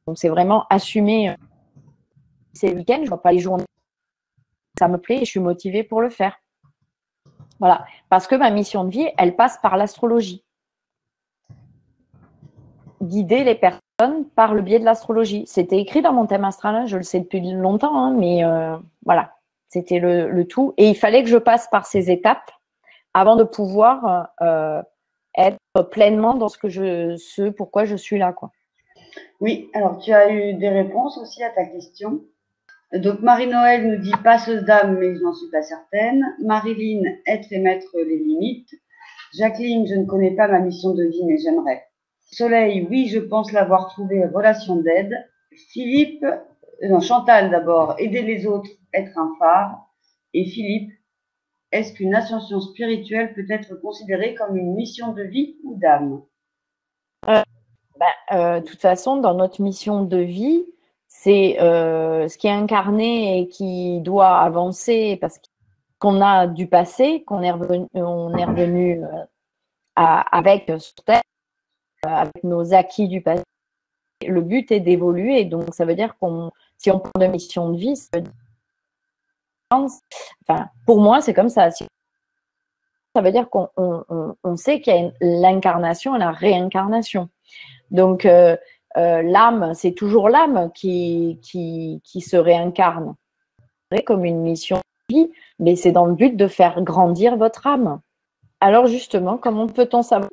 Donc, c'est vraiment assumer. Ces week-ends, je vois pas les journées. Ça me plaît et je suis motivée pour le faire. Voilà. Parce que ma mission de vie, elle passe par l'astrologie. Guider les personnes par le biais de l'astrologie. C'était écrit dans mon thème astral, hein, je le sais depuis longtemps, hein, mais voilà, c'était le tout. Et il fallait que je passe par ces étapes avant de pouvoir être pleinement dans ce pourquoi je suis là, quoi. Oui, alors tu as eu des réponses aussi à ta question. Donc Marie-Noël nous dit passeuse d'âme, mais je n'en suis pas certaine. Marilyn, être et mettre les limites. Jacqueline, je ne connais pas ma mission de vie, mais j'aimerais. Soleil, oui, je pense l'avoir trouvé, relation d'aide. Philippe, non, Chantal d'abord, aider les autres, être un phare. Et Philippe, est-ce qu'une ascension spirituelle peut être considérée comme une mission de vie ou d'âme? De toute façon, dans notre mission de vie, c'est ce qui est incarné et qui doit avancer parce qu'on a du passé, qu'on est revenu avec sur Terre, avec nos acquis du passé. Le but est d'évoluer, donc ça veut dire si on parle de mission de vie, enfin, pour moi, c'est comme ça. Ça veut dire qu'on sait qu'il y a l'incarnation et la réincarnation. Donc, l'âme, c'est toujours l'âme qui se réincarne comme une mission de vie, mais c'est dans le but de faire grandir votre âme. Alors justement, comment peut-on savoir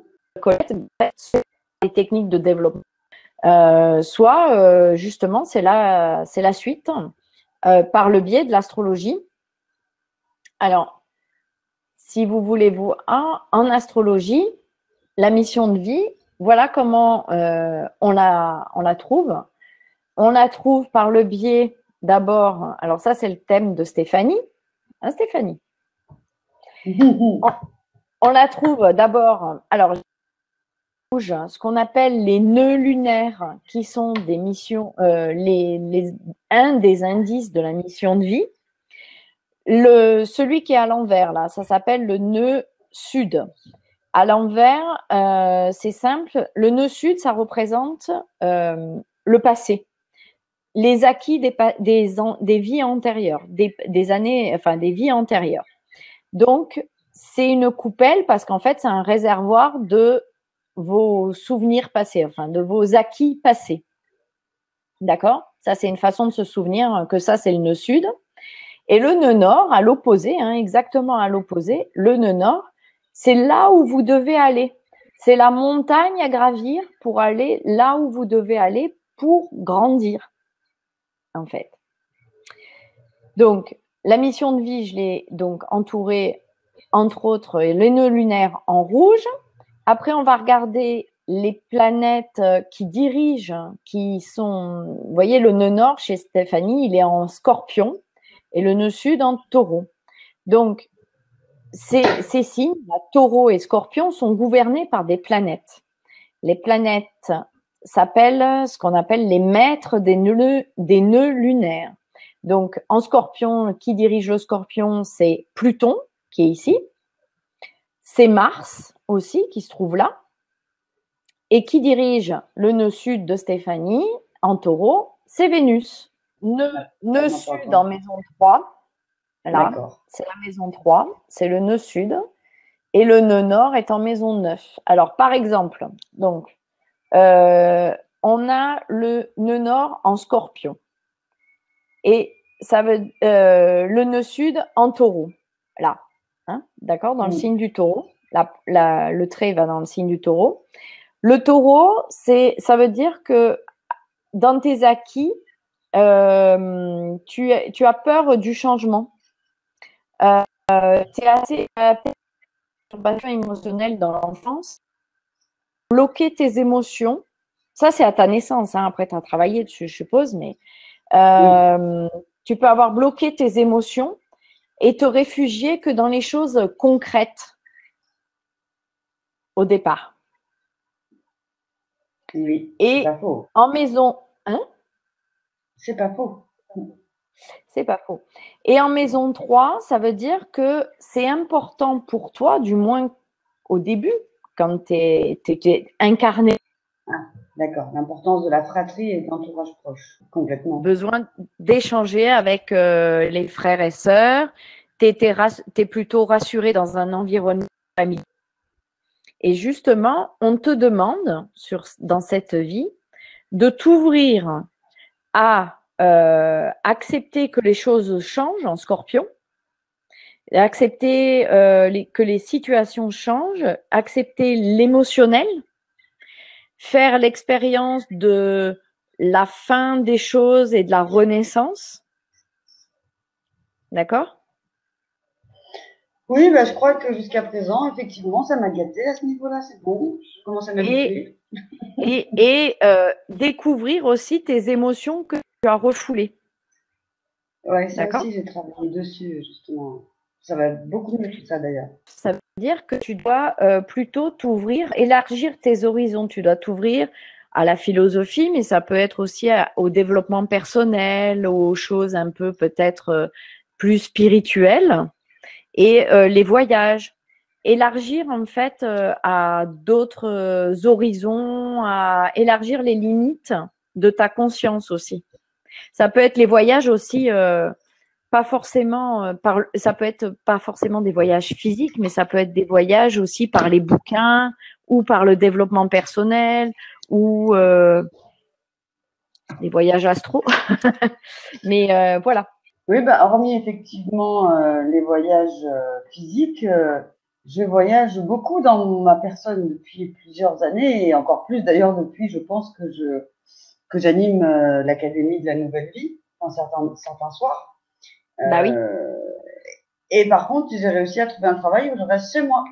les techniques de développement soit justement, c'est la suite par le biais de l'astrologie. Alors, si vous voulez, en astrologie, la mission de vie, voilà comment on la trouve. On la trouve par le biais d'abord, alors ça c'est le thème de Stéphanie. Hein, Stéphanie? On la trouve d'abord, alors ce qu'on appelle les nœuds lunaires, qui sont des missions, un des indices de la mission de vie. Celui qui est à l'envers, là, ça s'appelle le nœud sud. À l'envers, c'est simple. Le nœud sud, ça représente le passé, les acquis des vies antérieures, des années, enfin des vies antérieures. Donc, c'est une coupelle parce qu'en fait, c'est un réservoir de vos souvenirs passés, enfin de vos acquis passés. D'accord? Ça, c'est une façon de se souvenir que ça, c'est le nœud sud. Et le nœud nord, à l'opposé, hein, exactement à l'opposé, le nœud nord, c'est là où vous devez aller. C'est la montagne à gravir pour aller là où vous devez aller pour grandir, en fait. Donc, la mission de vie, je l'ai donc entourée, entre autres, les nœuds lunaires en rouge. Après, on va regarder les planètes qui dirigent, qui sont… Vous voyez, le nœud nord, chez Stéphanie, il est en Scorpion et le nœud sud en Taureau. Donc, ces signes, Taureau et Scorpion, sont gouvernés par des planètes. Les planètes s'appellent ce qu'on appelle les maîtres des nœuds lunaires. Donc, en Scorpion, qui dirige le Scorpion, c'est Pluton, qui est ici. C'est Mars aussi, qui se trouve là. Et qui dirige le nœud sud de Stéphanie, en Taureau, c'est Vénus. Nœud sud en maison 3. Là, c'est la maison 3, c'est le nœud sud. Et le nœud nord est en maison 9. Alors, par exemple, donc, on a le nœud nord en Scorpion. Et ça veut le nœud sud en Taureau. Là, hein, d'accord, dans le signe du Taureau. Le trait va dans le signe du Taureau. Le Taureau, ça veut dire que dans tes acquis, tu as peur du changement. Tu es assez perturbation émotionnelle dans l'enfance. Bloquer tes émotions, ça c'est à ta naissance, hein. Après tu as travaillé dessus, je suppose, mais tu peux avoir bloqué tes émotions et te réfugier que dans les choses concrètes au départ. Oui, et pas faux. En maison, hein? C'est pas faux. C'est pas faux. Et en maison 3, ça veut dire que c'est important pour toi, du moins au début, quand tu es incarné. Ah, d'accord. L'importance de la fratrie et de l'entourage proche, complètement. Besoin d'échanger avec les frères et sœurs. Tu es plutôt rassuré dans un environnement familial. Et justement, on te demande, dans cette vie, de t'ouvrir à accepter que les choses changent en Scorpion, accepter que les situations changent, accepter l'émotionnel, faire l'expérience de la fin des choses et de la renaissance. D'accord? Oui, bah, je crois que jusqu'à présent, effectivement, ça m'a gâté à ce niveau-là, c'est bon. Je commence à m'habituer. Et découvrir aussi tes émotions que tu as refoulées. Ouais, ça aussi, j'ai travaillé dessus, justement. Ça va beaucoup mieux tout ça, d'ailleurs. Ça veut dire que tu dois plutôt t'ouvrir, élargir tes horizons. Tu dois t'ouvrir à la philosophie, mais ça peut être aussi au développement personnel, aux choses un peu peut-être plus spirituelles et les voyages. Élargir en fait à d'autres horizons, à élargir les limites de ta conscience aussi. Ça peut être les voyages aussi, pas forcément ça peut être pas forcément des voyages physiques, mais ça peut être des voyages aussi par les bouquins ou par le développement personnel ou des voyages astro. Mais voilà. Oui, bah, hormis effectivement les voyages physiques, je voyage beaucoup dans ma personne depuis plusieurs années et encore plus d'ailleurs depuis, je pense que j'anime l'Académie de la Nouvelle Vie, certains soirs. Bah oui. Et par contre, j'ai réussi à trouver un travail où je reste chez moi.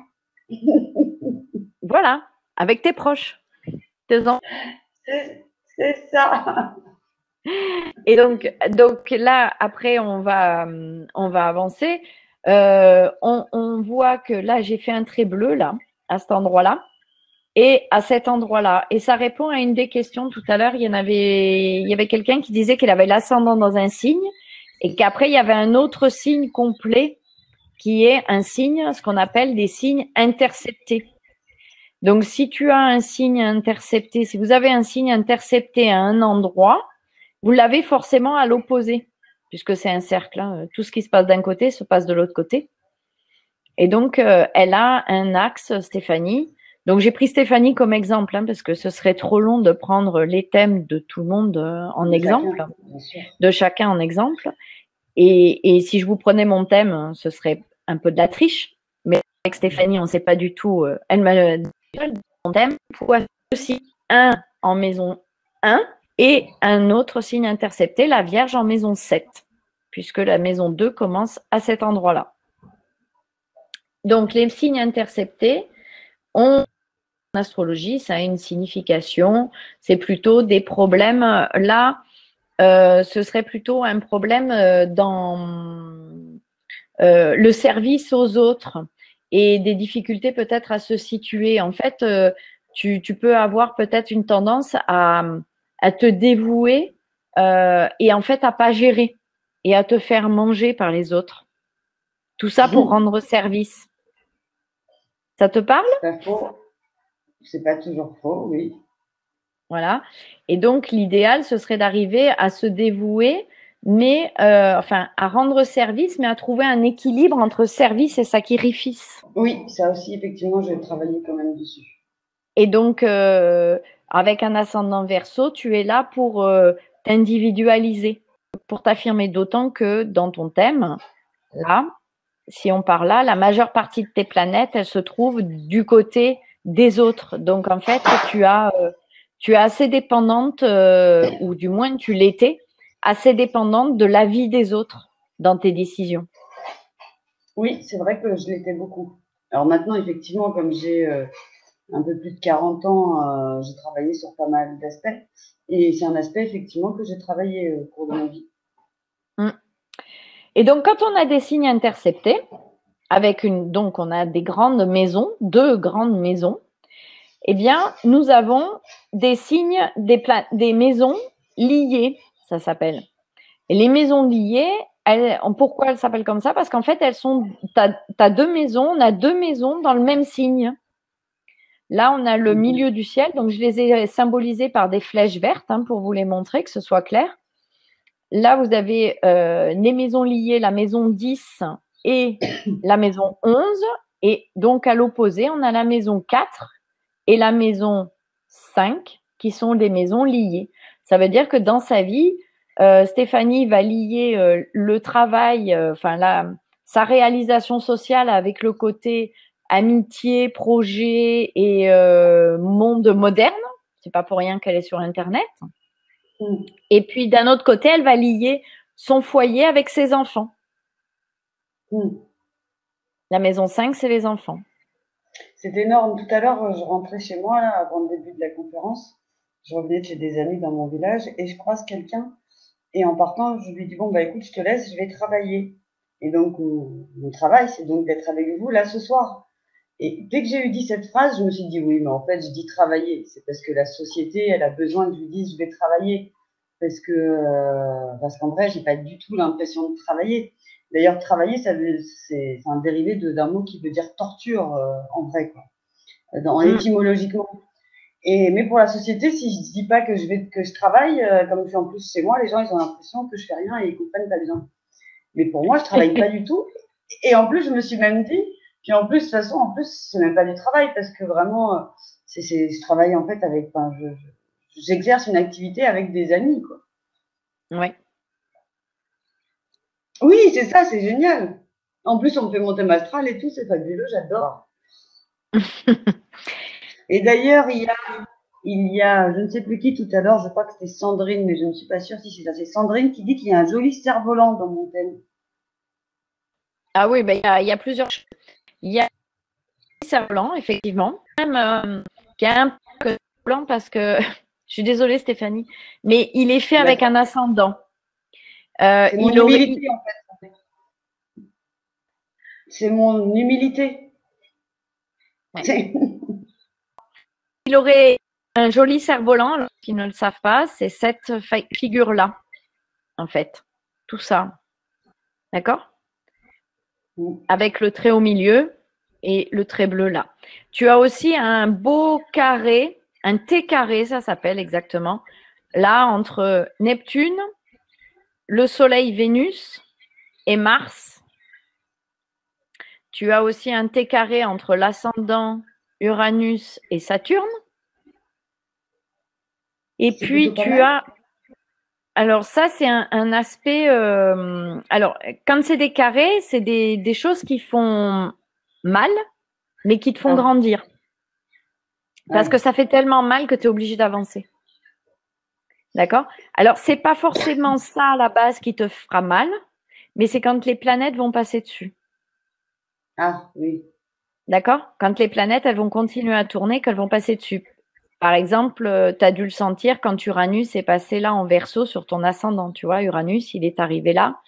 Voilà, avec tes proches, tes enfants. C'est ça. Et donc là, après, on va avancer. On voit que là, j'ai fait un trait bleu, là, à cet endroit-là, et à cet endroit-là. Et ça répond à une des questions tout à l'heure. Il y avait quelqu'un qui disait qu'elle avait l'ascendant dans un signe, et qu'après, il y avait un autre signe complet qui est un signe, ce qu'on appelle des signes interceptés. Donc, si tu as un signe intercepté, si vous avez un signe intercepté à un endroit, vous l'avez forcément à l'opposé, puisque c'est un cercle. Hein. Tout ce qui se passe d'un côté se passe de l'autre côté. Et donc, elle a un axe, Stéphanie. Donc, j'ai pris Stéphanie comme exemple, hein, parce que ce serait trop long de prendre les thèmes de tout le monde en exemple, de chacun en exemple. Et si je vous prenais mon thème, ce serait un peu de la triche. Mais avec Stéphanie, on ne sait pas du tout. Elle m'a dit mon thème pour aussi un en maison 1 et un autre signe intercepté, la Vierge en maison 7, puisque la maison 2 commence à cet endroit-là. Donc, les signes interceptés ont en astrologie, ça a une signification, c'est plutôt des problèmes. Là, ce serait plutôt un problème dans le service aux autres et des difficultés peut-être à se situer. En fait, tu peux avoir peut-être une tendance à te dévouer et en fait à pas gérer et à te faire manger par les autres. Tout ça pour rendre service. Ça te parle? C'est pas faux. C'est pas toujours faux, oui. Voilà. Et donc, l'idéal, ce serait d'arriver à se dévouer, mais enfin, à rendre service, mais à trouver un équilibre entre service et sacrifice. Oui, ça aussi, effectivement, je vais travailler quand même dessus. Et donc, avec un ascendant Verseau, tu es là pour t'individualiser, pour t'affirmer, d'autant que dans ton thème, là, si on parle là, la majeure partie de tes planètes, elles se trouvent du côté des autres. Donc, en fait, tu es assez dépendante, ou du moins tu l'étais, assez dépendante de l'avis des autres dans tes décisions. Oui, c'est vrai que je l'étais beaucoup. Alors maintenant, effectivement, comme j'ai un peu plus de 40 ans, j'ai travaillé sur pas mal d'aspects. Et c'est un aspect, effectivement, que j'ai travaillé au cours de ma vie. Et donc, quand on a des signes interceptés, donc on a des grandes maisons, 2 grandes maisons, eh bien, nous avons des signes, des maisons liées, ça s'appelle. Et les maisons liées, pourquoi elles s'appellent comme ça? Parce qu'en fait, t'as 2 maisons, on a 2 maisons dans le même signe. Là, on a le milieu du ciel, donc je les ai symbolisées par des flèches vertes, hein, pour vous les montrer, que ce soit clair. Là, vous avez les maisons liées, la maison 10 et la maison 11. Et donc, à l'opposé, on a la maison 4 et la maison 5 qui sont des maisons liées. Ça veut dire que dans sa vie, Stéphanie va lier le travail, sa réalisation sociale avec le côté amitié, projet et monde moderne. C'est pas pour rien qu'elle est sur Internet. Et puis, d'un autre côté, elle va lier son foyer avec ses enfants. La maison 5, c'est les enfants. C'est énorme. Tout à l'heure, je rentrais chez moi, là, avant le début de la conférence. Je revenais de chez des amis dans mon village et je croise quelqu'un. Et en partant, je lui dis, bon, bah écoute, je te laisse, je vais travailler. Et donc, mon travail, c'est donc d'être avec vous là ce soir. Et dès que j'ai eu dit cette phrase, je me suis dit, oui, mais en fait, je dis travailler. C'est parce que la société, elle a besoin que je lui dise, je vais travailler. Parce qu'en vrai, j'ai pas du tout l'impression de travailler. D'ailleurs, travailler, c'est un dérivé d'un mot qui veut dire torture, en vrai, quoi. Étymologiquement. Mais pour la société, si je dis pas que je travaille, comme je suis en plus chez moi, les gens, ils ont l'impression que je fais rien et ils comprennent pas bien. Mais pour moi, je travaille pas du tout. Et en plus, je me suis même dit, puis en plus, de toute façon, en plus, c'est même pas du travail parce que vraiment, je travaille en fait j'exerce une activité avec des amis, quoi. Ouais. Oui, c'est ça, c'est génial. En plus, on me fait monter ma astral et tout, c'est fabuleux, j'adore. Et d'ailleurs, il y a, je ne sais plus qui tout à l'heure, je crois que c'était Sandrine, mais je ne suis pas sûre si c'est ça. C'est Sandrine qui dit qu'il y a un joli cerf-volant dans mon thème. Ah oui, ben, il y a plusieurs choses. Il y a le cerf-volant, effectivement. Même, qui a un peu blanc parce que, je suis désolée Stéphanie, mais il est fait avec un D'accord. ascendant. C'est mon Il aurait, humilité, en fait. C'est mon humilité. ouais. C'est- Il aurait un joli cerf-volant, alors, qui ne le savent pas, c'est cette figure-là, en fait. Tout ça. D'accord? Avec le trait au milieu et le trait bleu là. Tu as aussi un beau carré, un T carré, ça s'appelle exactement, là entre Neptune, le Soleil, Vénus et Mars. Tu as aussi un T carré entre l'ascendant, Uranus et Saturne. Et C'est puis plutôt pas tu mal. as, alors ça c'est un aspect, alors quand c'est des carrés, c'est des choses qui font mal, mais qui te font Ah, grandir. Parce que ouais. ça fait tellement mal que tu es obligé d'avancer. D'accord? Alors, c'est pas forcément ça à la base qui te fera mal, mais c'est quand les planètes vont passer dessus. Ah, oui. D'accord? Quand les planètes, elles vont continuer à tourner, qu'elles vont passer dessus. Par exemple, tu as dû le sentir quand Uranus est passé là en Verseau sur ton ascendant. Tu vois, Uranus, il est arrivé là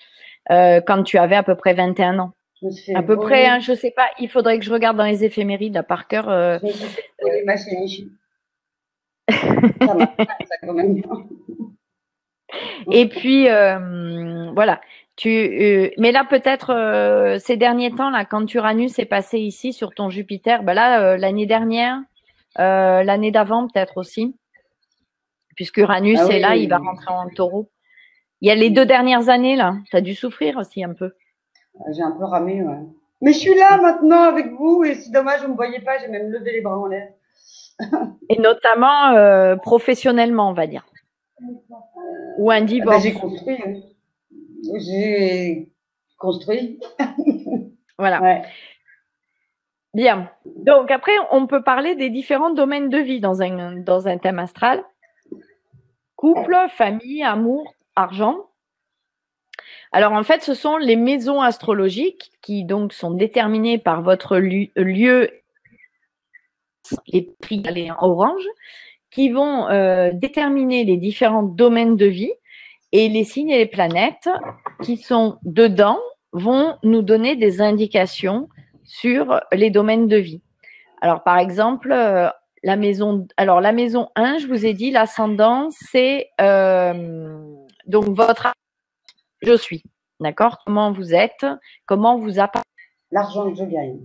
quand tu avais à peu près 21 ans. Je me suis À fait peu près, hein, voler. je sais pas, il faudrait que je regarde dans les éphémérides là par cœur. Je me suis fait voler ma chérie. Ça m'a fait ça quand même. Et puis voilà. Mais là peut-être ces derniers temps là, quand Uranus est passé ici sur ton Jupiter, ben là l'année dernière, l'année d'avant peut-être aussi, puisque Ah Uranus est oui, là, il va oui, rentrer en Taureau. Il y a les 2 dernières années là, tu as dû souffrir aussi un peu. oui. J'ai un peu ramé, ouais. Mais je suis là maintenant avec vous et c'est dommage, vous ne me voyez pas, j'ai même levé les bras en l'air. Et notamment professionnellement, on va dire, ou un Ben, j'ai divorce. construit. Hein. J'ai construit. Voilà. Ouais. Bien. Donc après, on peut parler des différents domaines de vie dans un thème astral. Couple, famille, amour, argent. Alors en fait, ce sont les maisons astrologiques qui donc sont déterminées par votre lieu, les prix les en orange, qui vont déterminer les différents domaines de vie et les signes et les planètes qui sont dedans vont nous donner des indications sur les domaines de vie. Alors par exemple, la maison 1, je vous ai dit, l'ascendant, c'est donc votre je suis. D'accord? Comment vous êtes? Comment vous apparaissez? L'argent que je gagne.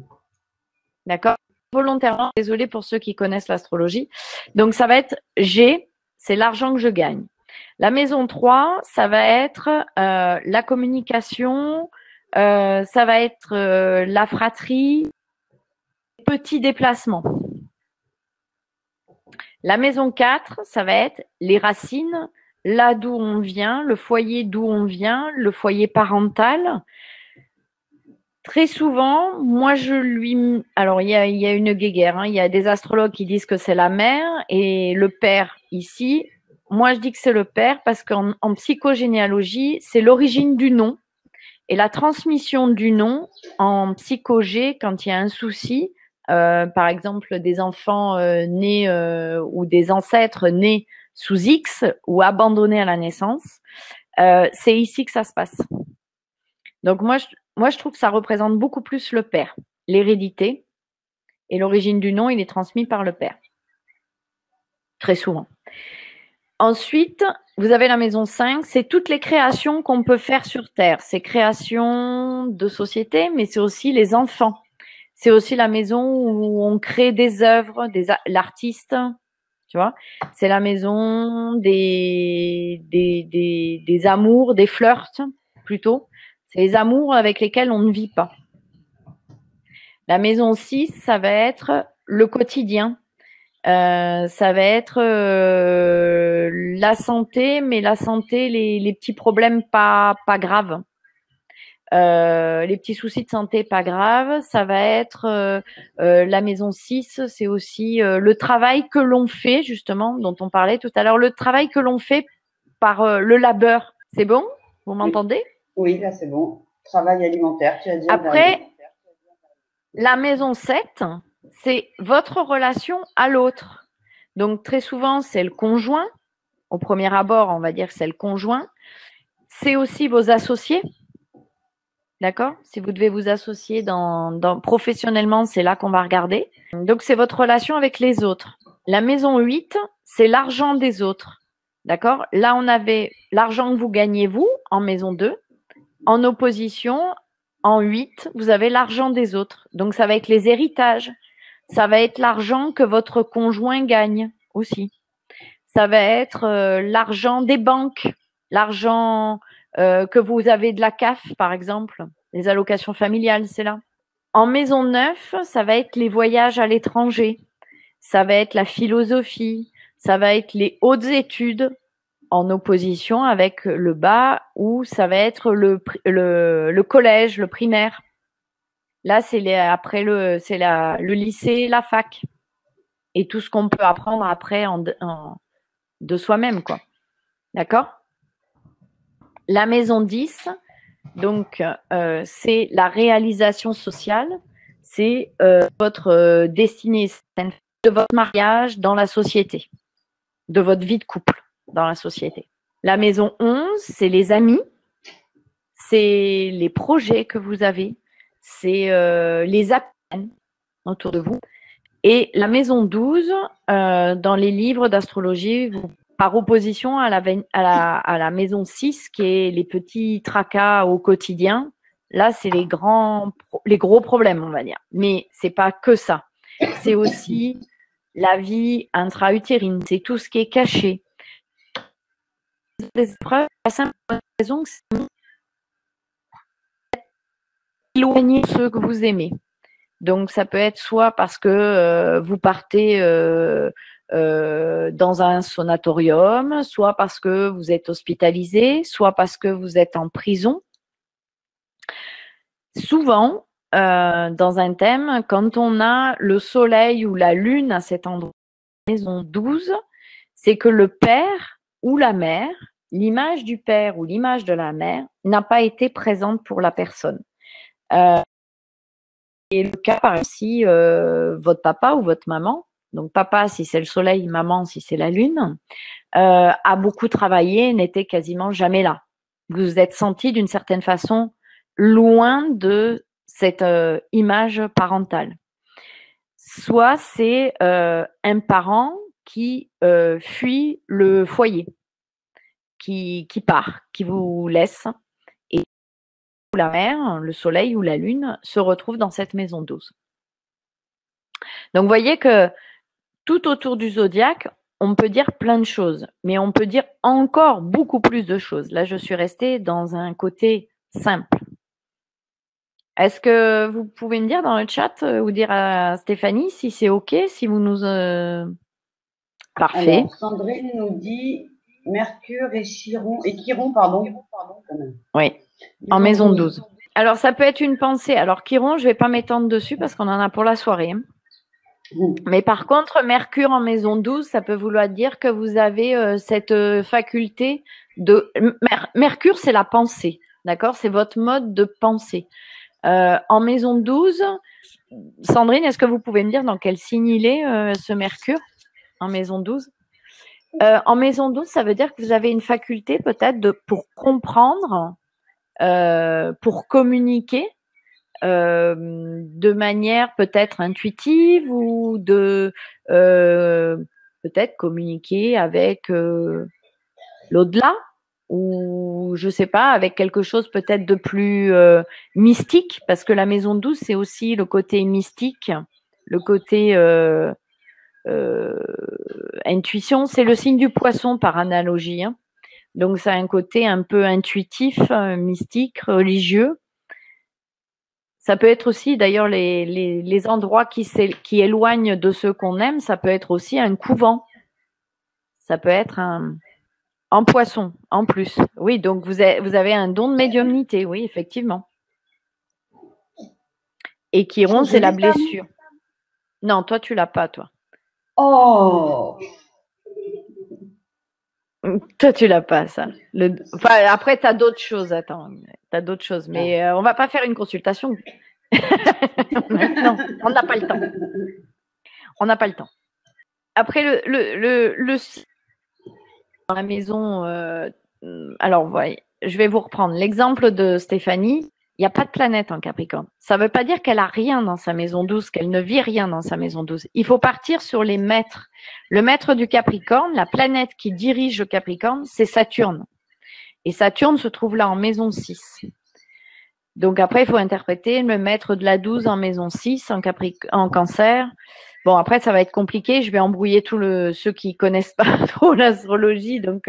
D'accord? Volontairement, désolé pour ceux qui connaissent l'astrologie. Donc, ça va être G, c'est l'argent que je gagne. La maison 3, ça va être la communication, ça va être la fratrie, petits déplacements. La maison 4, ça va être les racines, là d'où on vient, le foyer d'où on vient, le foyer parental. Très souvent, moi je lui. Alors il y a une guéguerre. Hein. Il y a des astrologues qui disent que c'est la mère et le père ici. Moi je dis que c'est le père parce qu'en psychogénéalogie, c'est l'origine du nom et la transmission du nom en psychogé quand il y a un souci. Par exemple, des enfants nés ou des ancêtres nés sous X ou abandonnés à la naissance. C'est ici que ça se passe. Donc moi, je trouve que ça représente beaucoup plus le père, l'hérédité et l'origine du nom, il est transmis par le père, très souvent. Ensuite, vous avez la maison 5, c'est toutes les créations qu'on peut faire sur Terre. C'est créations de société, mais c'est aussi les enfants. C'est aussi la maison où on crée des œuvres, l'artiste, tu vois. C'est la maison des amours, des flirts, plutôt. C'est les amours avec lesquels on ne vit pas. La maison 6, ça va être le quotidien. Ça va être la santé, mais la santé, les petits problèmes pas graves. Les petits soucis de santé pas graves. Ça va être la maison 6, c'est aussi le travail que l'on fait, justement, dont on parlait tout à l'heure. Le travail que l'on fait par le labeur. C'est bon? Vous Oui, m'entendez? oui, là c'est bon. Travail alimentaire, tu as dit. Après, la maison 7, c'est votre relation à l'autre. Donc, très souvent, c'est le conjoint. Au premier abord, on va dire que c'est le conjoint. C'est aussi vos associés. D'accord? Si vous devez vous associer professionnellement, c'est là qu'on va regarder. Donc, c'est votre relation avec les autres. La maison 8, c'est l'argent des autres. D'accord? Là, on avait l'argent que vous gagnez, vous, en maison 2. En opposition, en 8, vous avez l'argent des autres. Donc, ça va être les héritages. Ça va être l'argent que votre conjoint gagne aussi. Ça va être l'argent des banques, l'argent que vous avez de la CAF, par exemple, les allocations familiales, c'est là. En maison 9, ça va être les voyages à l'étranger, ça va être la philosophie, ça va être les hautes études, en opposition avec le bas où ça va être le collège, le primaire. Là, c'est le lycée, la fac et tout ce qu'on peut apprendre après de soi-même, quoi. D'accord? La maison 10, donc, c'est la réalisation sociale, c'est votre destinée, de votre mariage dans la société, de votre vie de couple dans la société. La maison 11, c'est les amis, c'est les projets que vous avez, c'est les appels autour de vous. Et la maison 12, dans les livres d'astrologie, par opposition à la maison 6, qui est les petits tracas au quotidien, là, c'est les gros problèmes, on va dire. Mais c'est pas que ça. C'est aussi la vie intra-utérine, c'est tout ce qui est caché. Des épreuves, la simple raison que c'est éloigner ceux que vous aimez. Donc, ça peut être soit parce que vous partez dans un sanatorium, soit parce que vous êtes hospitalisé, soit parce que vous êtes en prison. Souvent, dans un thème, quand on a le soleil ou la lune à cet endroit, maison 12, c'est que le père ou la mère, l'image du père ou l'image de la mère n'a pas été présente pour la personne. Et le cas, par ici, votre papa ou votre maman, donc papa si c'est le soleil, maman si c'est la lune, a beaucoup travaillé, n'était quasiment jamais là. Vous vous êtes senti d'une certaine façon loin de cette image parentale. Soit c'est un parent qui fuit le foyer, qui part, qui vous laisse, et la mère, le soleil ou la lune se retrouve dans cette maison 12. Donc, vous voyez que tout autour du zodiaque, on peut dire plein de choses, mais on peut dire encore beaucoup plus de choses. Là, je suis restée dans un côté simple. Est-ce que vous pouvez me dire dans le chat ou dire à Stéphanie si c'est OK, si vous nous... Parfait. Alors, Sandrine nous dit Mercure et Chiron, pardon. Oui, en maison 12. Alors, ça peut être une pensée. Alors, Chiron, je ne vais pas m'étendre dessus parce qu'on en a pour la soirée. Mais par contre, Mercure en maison 12, ça peut vouloir dire que vous avez cette faculté de... Mercure, c'est la pensée, d'accord? C'est votre mode de pensée. En maison 12, Sandrine, est-ce que vous pouvez me dire dans quel signe il est, ce Mercure, en maison 12? En maison 12, ça veut dire que vous avez une faculté peut-être pour comprendre, pour communiquer, de manière peut-être intuitive ou de peut-être communiquer avec l'au-delà ou je sais pas, avec quelque chose peut-être de plus mystique, parce que la maison 12, c'est aussi le côté mystique, le côté intuition. C'est le signe du poisson par analogie, hein. Donc, ça a un côté un peu intuitif, mystique, religieux. Ça peut être aussi, d'ailleurs, les endroits qui éloignent de ceux qu'on aime, ça peut être aussi un couvent. Ça peut être en poisson, en plus. Oui, donc vous avez un don de médiumnité, oui, effectivement. Et Chiron, c'est la blessure. Non, toi, tu l'as pas, toi. Oh! Toi, tu l'as pas, ça. Enfin, après, tu as d'autres choses. Attends, tu as d'autres choses. Mais on va pas faire une consultation. Non, on n'a pas le temps. On n'a pas le temps. Après, le dans la maison, alors, voyez, je vais vous reprendre l'exemple de Stéphanie. Il n'y a pas de planète en Capricorne. Ça ne veut pas dire qu'elle a rien dans sa maison 12, qu'elle ne vit rien dans sa maison 12. Il faut partir sur les maîtres. Le maître du Capricorne, la planète qui dirige le Capricorne, c'est Saturne. Et Saturne se trouve là en maison 6. Donc après, il faut interpréter le maître de la 12 en maison 6, en Cancer. Bon, après, ça va être compliqué. Je vais embrouiller ceux qui connaissent pas trop l'astrologie. Donc,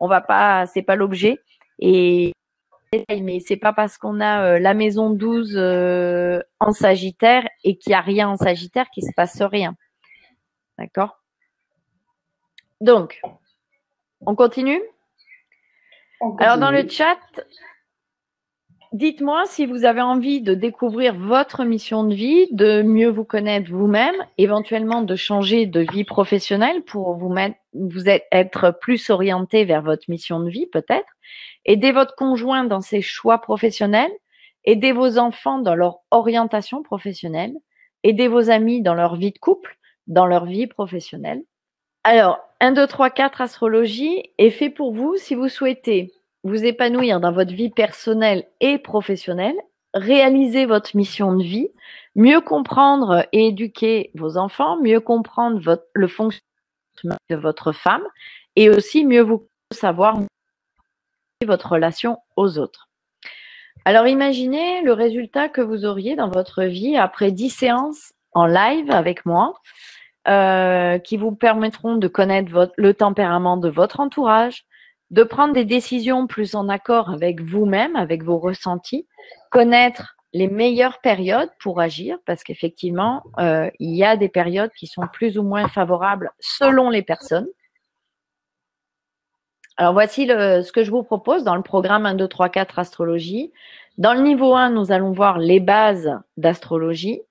on va pas, c'est pas l'objet. Et mais c'est pas parce qu'on a la maison 12 en Sagittaire et qu'il n'y a rien en Sagittaire qu'il se passe rien. D'accord? Donc, on continue? Alors, dans le chat, dites-moi si vous avez envie de découvrir votre mission de vie, de mieux vous connaître vous-même, éventuellement de changer de vie professionnelle pour être plus orienté vers votre mission de vie peut-être, aider votre conjoint dans ses choix professionnels, aider vos enfants dans leur orientation professionnelle, aider vos amis dans leur vie de couple, dans leur vie professionnelle. Alors, 1, 2, 3, 4 astrologie est fait pour vous si vous souhaitez vous épanouir dans votre vie personnelle et professionnelle, réaliser votre mission de vie, mieux comprendre et éduquer vos enfants, mieux comprendre le fonctionnement de votre femme et aussi mieux vous savoir votre relation aux autres. Alors imaginez le résultat que vous auriez dans votre vie après 10 séances en live avec moi qui vous permettront de connaître le tempérament de votre entourage, de prendre des décisions plus en accord avec vous-même, avec vos ressentis, connaître les meilleures périodes pour agir, parce qu'effectivement, il y a des périodes qui sont plus ou moins favorables selon les personnes. Alors, voici ce que je vous propose dans le programme 1, 2, 3, 4 astrologie. Dans le niveau 1, nous allons voir les bases d'astrologie.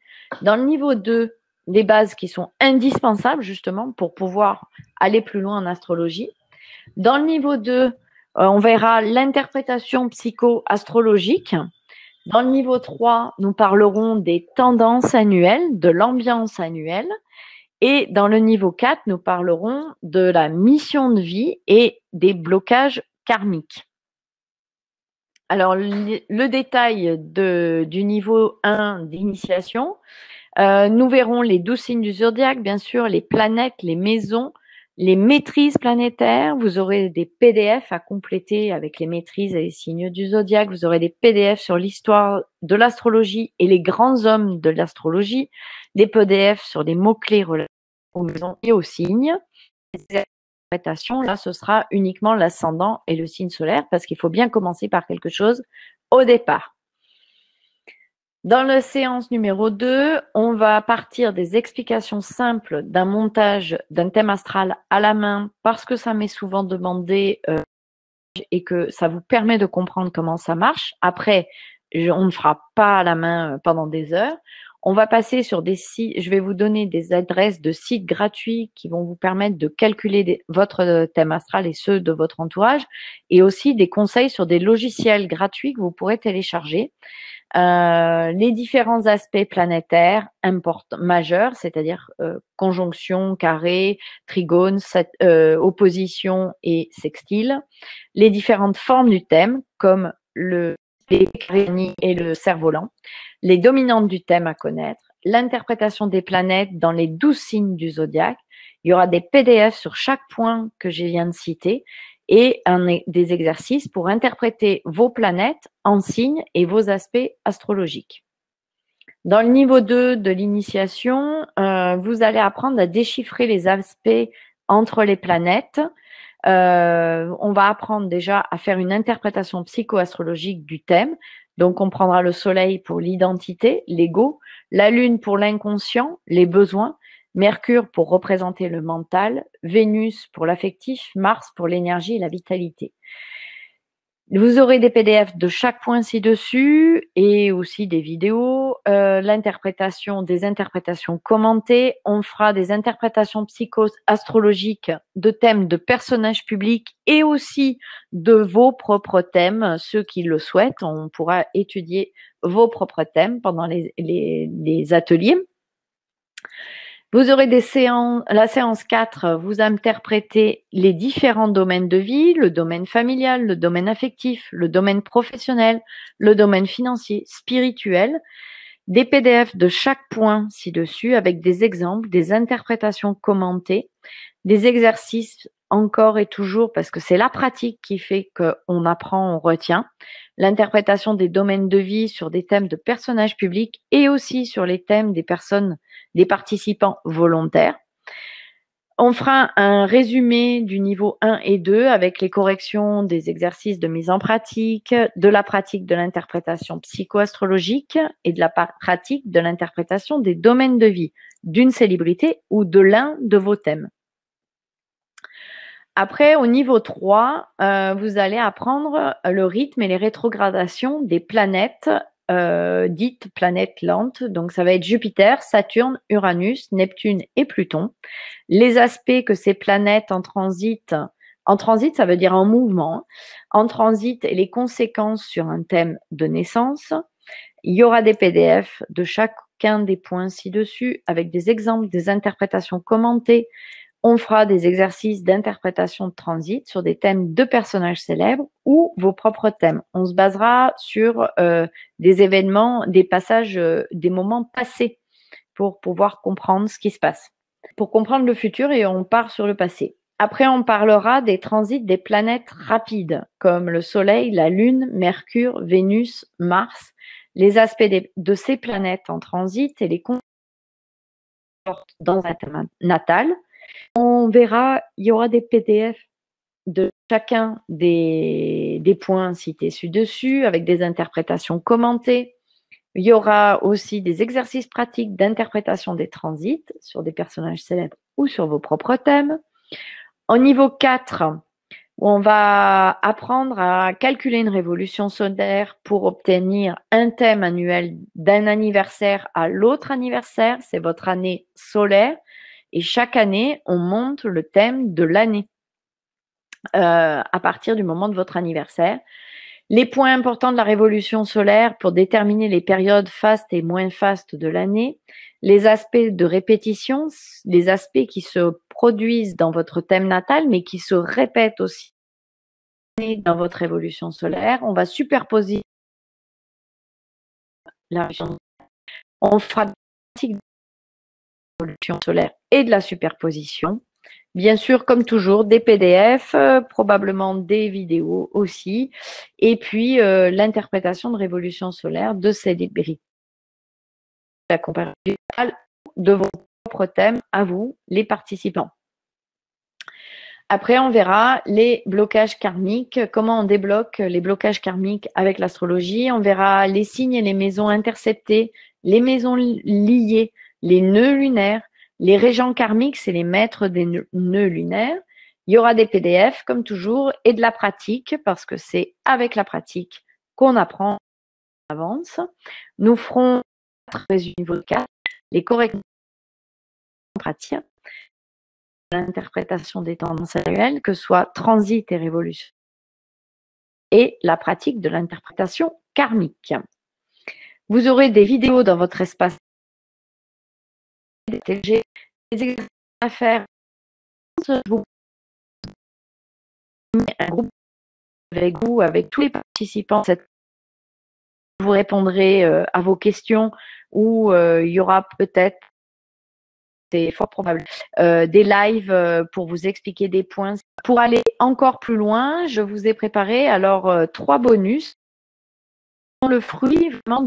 Dans le niveau 2, des bases qui sont indispensables justement pour pouvoir aller plus loin en astrologie. Dans le niveau 2, on verra l'interprétation psycho-astrologique. Dans le niveau 3, nous parlerons des tendances annuelles, de l'ambiance annuelle. Et dans le niveau 4, nous parlerons de la mission de vie et des blocages karmiques. Alors, le détail du niveau 1 d'initiation, nous verrons les 12 signes du zodiaque, bien sûr, les planètes, les maisons, les maîtrises planétaires. Vous aurez des PDF à compléter avec les maîtrises et les signes du zodiaque. Vous aurez des PDF sur l'histoire de l'astrologie et les grands hommes de l'astrologie, des PDF sur les mots-clés relatifs aux maisons et aux signes. Les interprétations, là, ce sera uniquement l'ascendant et le signe solaire parce qu'il faut bien commencer par quelque chose au départ. Dans la séance numéro 2, on va partir des explications simples d'un montage d'un thème astral à la main parce que ça m'est souvent demandé et que ça vous permet de comprendre comment ça marche. Après, on ne fera pas à la main pendant des heures. On va passer sur des sites, je vais vous donner des adresses de sites gratuits qui vont vous permettre de calculer votre thème astral et ceux de votre entourage et aussi des conseils sur des logiciels gratuits que vous pourrez télécharger. Les différents aspects planétaires majeurs, c'est-à-dire conjonction, carré, trigone, opposition et sextile, les différentes formes du thème comme le carré et le cerf-volant, les dominantes du thème à connaître, l'interprétation des planètes dans les 12 signes du zodiaque. Il y aura des PDF sur chaque point que je viens de citer et des exercices pour interpréter vos planètes en signes et vos aspects astrologiques. Dans le niveau 2 de l'initiation, vous allez apprendre à déchiffrer les aspects entre les planètes. On va apprendre déjà à faire une interprétation psycho-astrologique du thème. Donc, on prendra le soleil pour l'identité, l'ego, la lune pour l'inconscient, les besoins, Mercure pour représenter le mental, Vénus pour l'affectif, Mars pour l'énergie et la vitalité. Vous aurez des PDF de chaque point ci-dessus et aussi des vidéos, des interprétations commentées. On fera des interprétations psycho-astrologiques de thèmes de personnages publics et aussi de vos propres thèmes. Ceux qui le souhaitent, on pourra étudier vos propres thèmes pendant les ateliers. Vous aurez la séance 4, vous interprétez les différents domaines de vie, le domaine familial, le domaine affectif, le domaine professionnel, le domaine financier, spirituel, des PDF de chaque point ci-dessus avec des exemples, des interprétations commentées, des exercices encore et toujours parce que c'est la pratique qui fait qu'on apprend, on retient, l'interprétation des domaines de vie sur des thèmes de personnages publics et aussi sur les thèmes des participants volontaires. On fera un résumé du niveau 1 et 2 avec les corrections des exercices de mise en pratique, de la pratique de l'interprétation psychoastrologique et de la pratique de l'interprétation des domaines de vie d'une célébrité ou de l'un de vos thèmes. Après, au niveau 3, vous allez apprendre le rythme et les rétrogradations des planètes dites planètes lentes. Donc, ça va être Jupiter, Saturne, Uranus, Neptune et Pluton. Les aspects que ces planètes en transit, ça veut dire en mouvement, en transit et les conséquences sur un thème de naissance. Il y aura des PDF de chacun des points ci-dessus avec des exemples, des interprétations commentées. On fera des exercices d'interprétation de transit sur des thèmes de personnages célèbres ou vos propres thèmes. On se basera sur des événements, des passages, des moments passés pour pouvoir comprendre ce qui se passe. Pour comprendre le futur et on part sur le passé. Après, on parlera des transits des planètes rapides comme le Soleil, la Lune, Mercure, Vénus, Mars, les aspects de ces planètes en transit et les conséquences dans un thème natal. On verra, il y aura des PDF de chacun des points cités ci-dessus avec des interprétations commentées. Il y aura aussi des exercices pratiques d'interprétation des transits sur des personnages célèbres ou sur vos propres thèmes. Au niveau 4, on va apprendre à calculer une révolution solaire pour obtenir un thème annuel d'un anniversaire à l'autre anniversaire. C'est votre année solaire. Et chaque année, on monte le thème de l'année à partir du moment de votre anniversaire. Les points importants de la révolution solaire pour déterminer les périodes fastes et moins fastes de l'année, les aspects de répétition, les aspects qui se produisent dans votre thème natal, mais qui se répètent aussi dans votre révolution solaire. On va superposer la révolution solaire. On fera des pratiques de révolution solaire et de la superposition. Bien sûr, comme toujours, des PDF, probablement des vidéos aussi, et puis l'interprétation de révolution solaire de célébrités, la comparaison de vos propres thèmes à vous, les participants. Après, on verra les blocages karmiques, comment on débloque les blocages karmiques avec l'astrologie. On verra les signes et les maisons interceptées, les maisons liées, les nœuds lunaires. Les régents karmiques, c'est les maîtres des nœuds lunaires. Il y aura des PDF, comme toujours, et de la pratique, parce que c'est avec la pratique qu'on apprend, on avance. Nous ferons niveau 4, les corrections pratiques, l'interprétation des tendances annuelles, que ce soit transit et révolution, et la pratique de l'interprétation karmique. Vous aurez des vidéos dans votre espace des TG, des exercices à faire. Je vous mets un groupe avec vous, avec tous les participants. Vous répondrez à vos questions ou il y aura peut-être, c'est fort probable, des lives pour vous expliquer des points. Pour aller encore plus loin, je vous ai préparé alors 3 bonus. Le fruit vraiment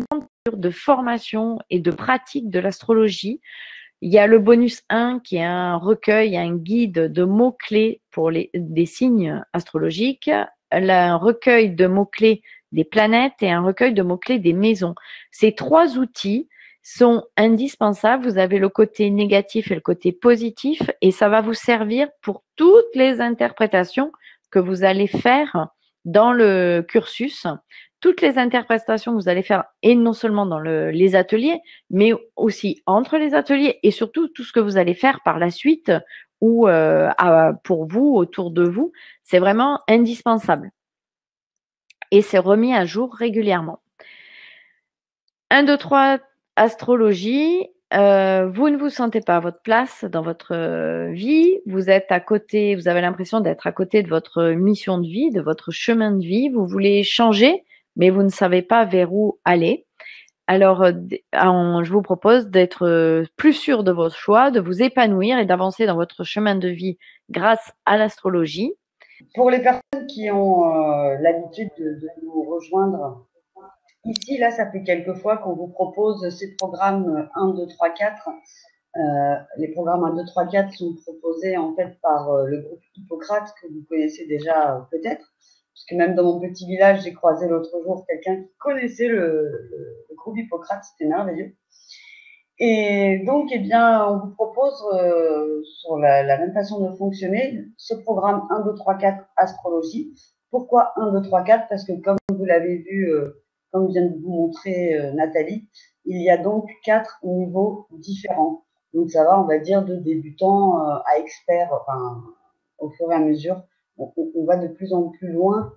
de formation et de pratique de l'astrologie. Il y a le bonus 1 qui est un recueil, un guide de mots-clés pour des signes astrologiques, un recueil de mots-clés des planètes et un recueil de mots-clés des maisons. Ces 3 outils sont indispensables. Vous avez le côté négatif et le côté positif et ça va vous servir pour toutes les interprétations que vous allez faire dans le cursus, toutes les interprétations que vous allez faire, et non seulement dans les ateliers, mais aussi entre les ateliers et surtout tout ce que vous allez faire par la suite ou pour vous, autour de vous, c'est vraiment indispensable. Et c'est remis à jour régulièrement. 1, 2, 3, astrologie. Vous ne vous sentez pas à votre place dans votre vie. Vous êtes à côté, vous avez l'impression d'être à côté de votre mission de vie, de votre chemin de vie. Vous voulez changer, mais vous ne savez pas vers où aller. Alors, je vous propose d'être plus sûr de votre choix, de vous épanouir et d'avancer dans votre chemin de vie grâce à l'astrologie. Pour les personnes qui ont l'habitude de nous rejoindre ici, là, ça fait quelques fois qu'on vous propose ces programmes 1, 2, 3, 4. Les programmes 1, 2, 3, 4 sont proposés en fait par le groupe Hippocrate que vous connaissez déjà peut-être, puisque même dans mon petit village, j'ai croisé l'autre jour quelqu'un qui connaissait le groupe Hippocrate, c'était merveilleux. Et donc, eh bien, on vous propose sur la même façon de fonctionner ce programme 1, 2, 3, 4 astrologie. Pourquoi 1, 2, 3, 4? Parce que comme vous l'avez vu, comme vient de vous montrer Nathalie, il y a donc 4 niveaux différents. Donc ça va, on va dire, de débutant à expert, enfin, au fur et à mesure, on va de plus en plus loin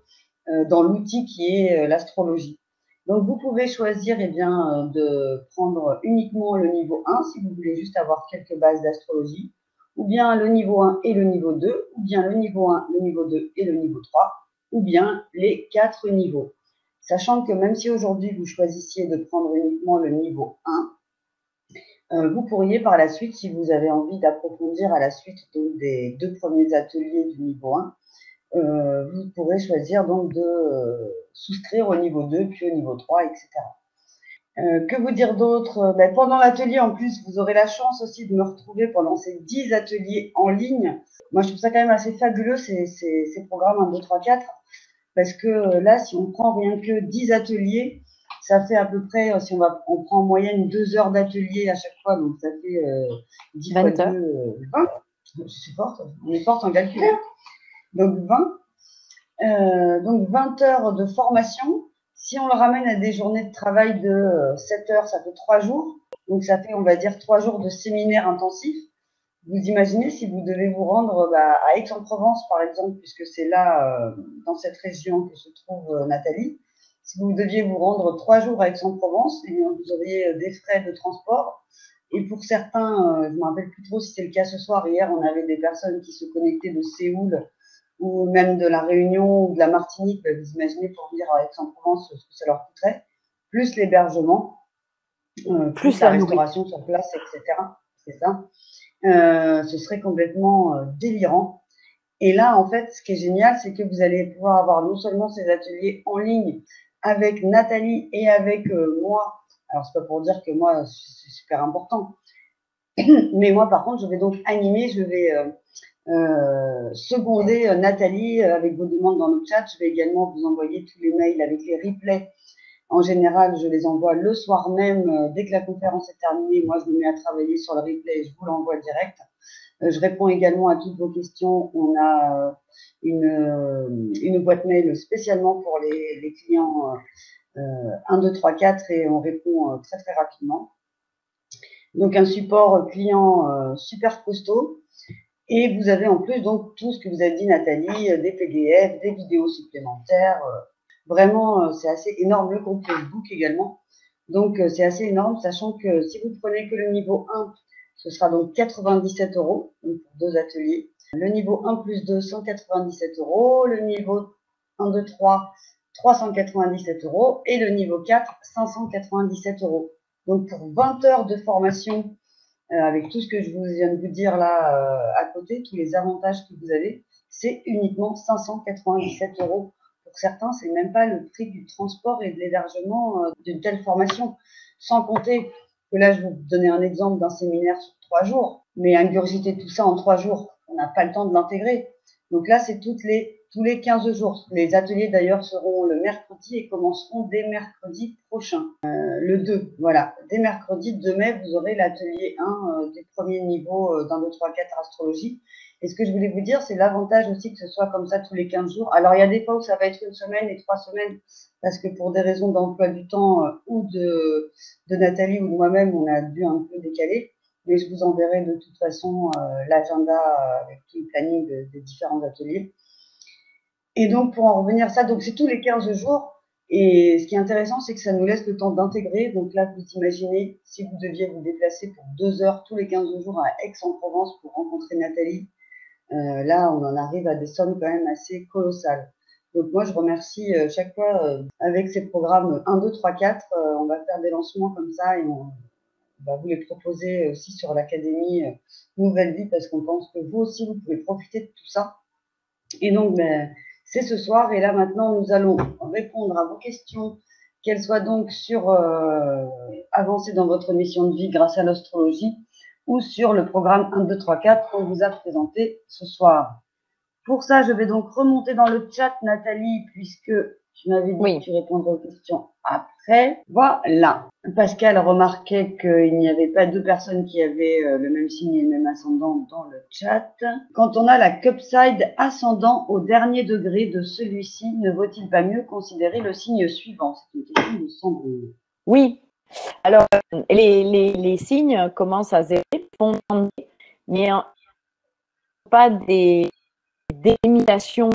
dans l'outil qui est l'astrologie. Donc vous pouvez choisir eh bien, de prendre uniquement le niveau 1 si vous voulez juste avoir quelques bases d'astrologie, ou bien le niveau 1 et le niveau 2, ou bien le niveau 1, le niveau 2 et le niveau 3, ou bien les 4 niveaux. Sachant que même si aujourd'hui vous choisissiez de prendre uniquement le niveau 1, vous pourriez par la suite, si vous avez envie d'approfondir à la suite donc, des 2 premiers ateliers du niveau 1, vous pourrez choisir donc de souscrire au niveau 2, puis au niveau 3, etc. Que vous dire d'autre? Pendant l'atelier, en plus, vous aurez la chance aussi de me retrouver pendant ces 10 ateliers en ligne. Moi, je trouve ça quand même assez fabuleux, ces programmes 1, 2, 3, 4, parce que là, si on prend rien que 10 ateliers, ça fait à peu près, si on prend en moyenne 2 heures d'atelier à chaque fois, donc ça fait 10 fois 2, 20. Je suis forte, on est forte en calcul. Donc 20 heures de formation. Si on le ramène à des journées de travail de 7 heures, ça fait 3 jours. Donc ça fait, on va dire, 3 jours de séminaire intensif. Vous imaginez si vous devez vous rendre à Aix-en-Provence, par exemple, puisque c'est là, dans cette région que se trouve Nathalie. Si vous deviez vous rendre 3 jours à Aix-en-Provence, eh bien, vous auriez des frais de transport. Et pour certains, je ne me rappelle plus trop si c'est le cas ce soir, hier, on avait des personnes qui se connectaient de Séoul ou même de la Réunion ou de la Martinique, vous imaginez pour venir à Aix-en-Provence ce que ça leur coûterait, plus l'hébergement, plus la restauration sur place, etc. C'est ça. Ce serait complètement délirant. Et là, en fait, ce qui est génial, c'est que vous allez pouvoir avoir non seulement ces ateliers en ligne avec Nathalie et avec moi. Alors, c'est pas pour dire que moi, c'est super important. Mais moi, par contre, je vais donc animer, je vais seconder Nathalie avec vos demandes dans le chat. Je vais également vous envoyer tous les mails avec les replays. En général, je les envoie le soir même. Dès que la conférence est terminée, moi, je me mets à travailler sur le replay et je vous l'envoie direct. Je réponds également à toutes vos questions. On a une boîte mail spécialement pour les clients 1, 2, 3, 4 et on répond très, très rapidement. Donc, un support client super costaud. Et vous avez en plus donc tout ce que vous avez dit Nathalie, des PDF, des vidéos supplémentaires. Vraiment, c'est assez énorme. Le groupe Facebook également. Donc, c'est assez énorme, sachant que si vous prenez que le niveau 1, ce sera donc 97 €, donc pour 2 ateliers. Le niveau 1 plus 2, 197 €. Le niveau 1, 2, 3, 397 €. Et le niveau 4, 597 €. Donc, pour 20 heures de formation, avec tout ce que je vous viens de vous dire là à côté, tous les avantages que vous avez, c'est uniquement 597 €. Pour certains, c'est même pas le prix du transport et de l'hébergement d'une telle formation. Sans compter que là, je vais vous donner un exemple d'un séminaire sur 3 jours, mais ingurgiter tout ça en 3 jours, on n'a pas le temps de l'intégrer. Donc là, c'est tous les 15 jours. Les ateliers d'ailleurs seront le mercredi et commenceront dès mercredi prochain. Le 2, voilà. Dès mercredi 2 mai, vous aurez l'atelier 1 du premier niveau d'un 2, 3, 4 astrologie. Et ce que je voulais vous dire, c'est l'avantage aussi que ce soit comme ça tous les 15 jours. Alors, il y a des fois où ça va être une semaine et 3 semaines, parce que pour des raisons d'emploi du temps ou de Nathalie ou de moi-même, on a dû un peu décaler. Mais je vous enverrai de toute façon l'agenda avec tout le planning des différents ateliers. Et donc, pour en revenir à ça, donc c'est tous les 15 jours. Et ce qui est intéressant, c'est que ça nous laisse le temps d'intégrer. Donc là, vous imaginez, si vous deviez vous déplacer pour 2 heures tous les 15 jours à Aix-en-Provence pour rencontrer Nathalie, là, on en arrive à des sommes quand même assez colossales. Donc moi, je remercie chaque fois avec ces programmes 1, 2, 3, 4, on va faire des lancements comme ça et on va vous les proposer aussi sur l'Académie Nouvelle Vie parce qu'on pense que vous aussi, vous pouvez profiter de tout ça. Et donc, ben, c'est ce soir. Et là, maintenant, nous allons répondre à vos questions, qu'elles soient donc sur avancer dans votre mission de vie grâce à l'astrologie ou sur le programme 1, 2, 3, 4 qu'on vous a présenté ce soir. Pour ça, je vais donc remonter dans le chat, Nathalie, puisque tu m'avais dit que tu répondrais aux questions après. Voilà. Pascal remarquait qu'il n'y avait pas deux personnes qui avaient le même signe et le même ascendant dans le chat. Quand on a la cupside ascendant au dernier degré de celui-ci, ne vaut-il pas mieux considérer le signe suivant? C'est une question de Sandrine. Oui. Alors, les signes commencent à zéro, mais pas des imitations.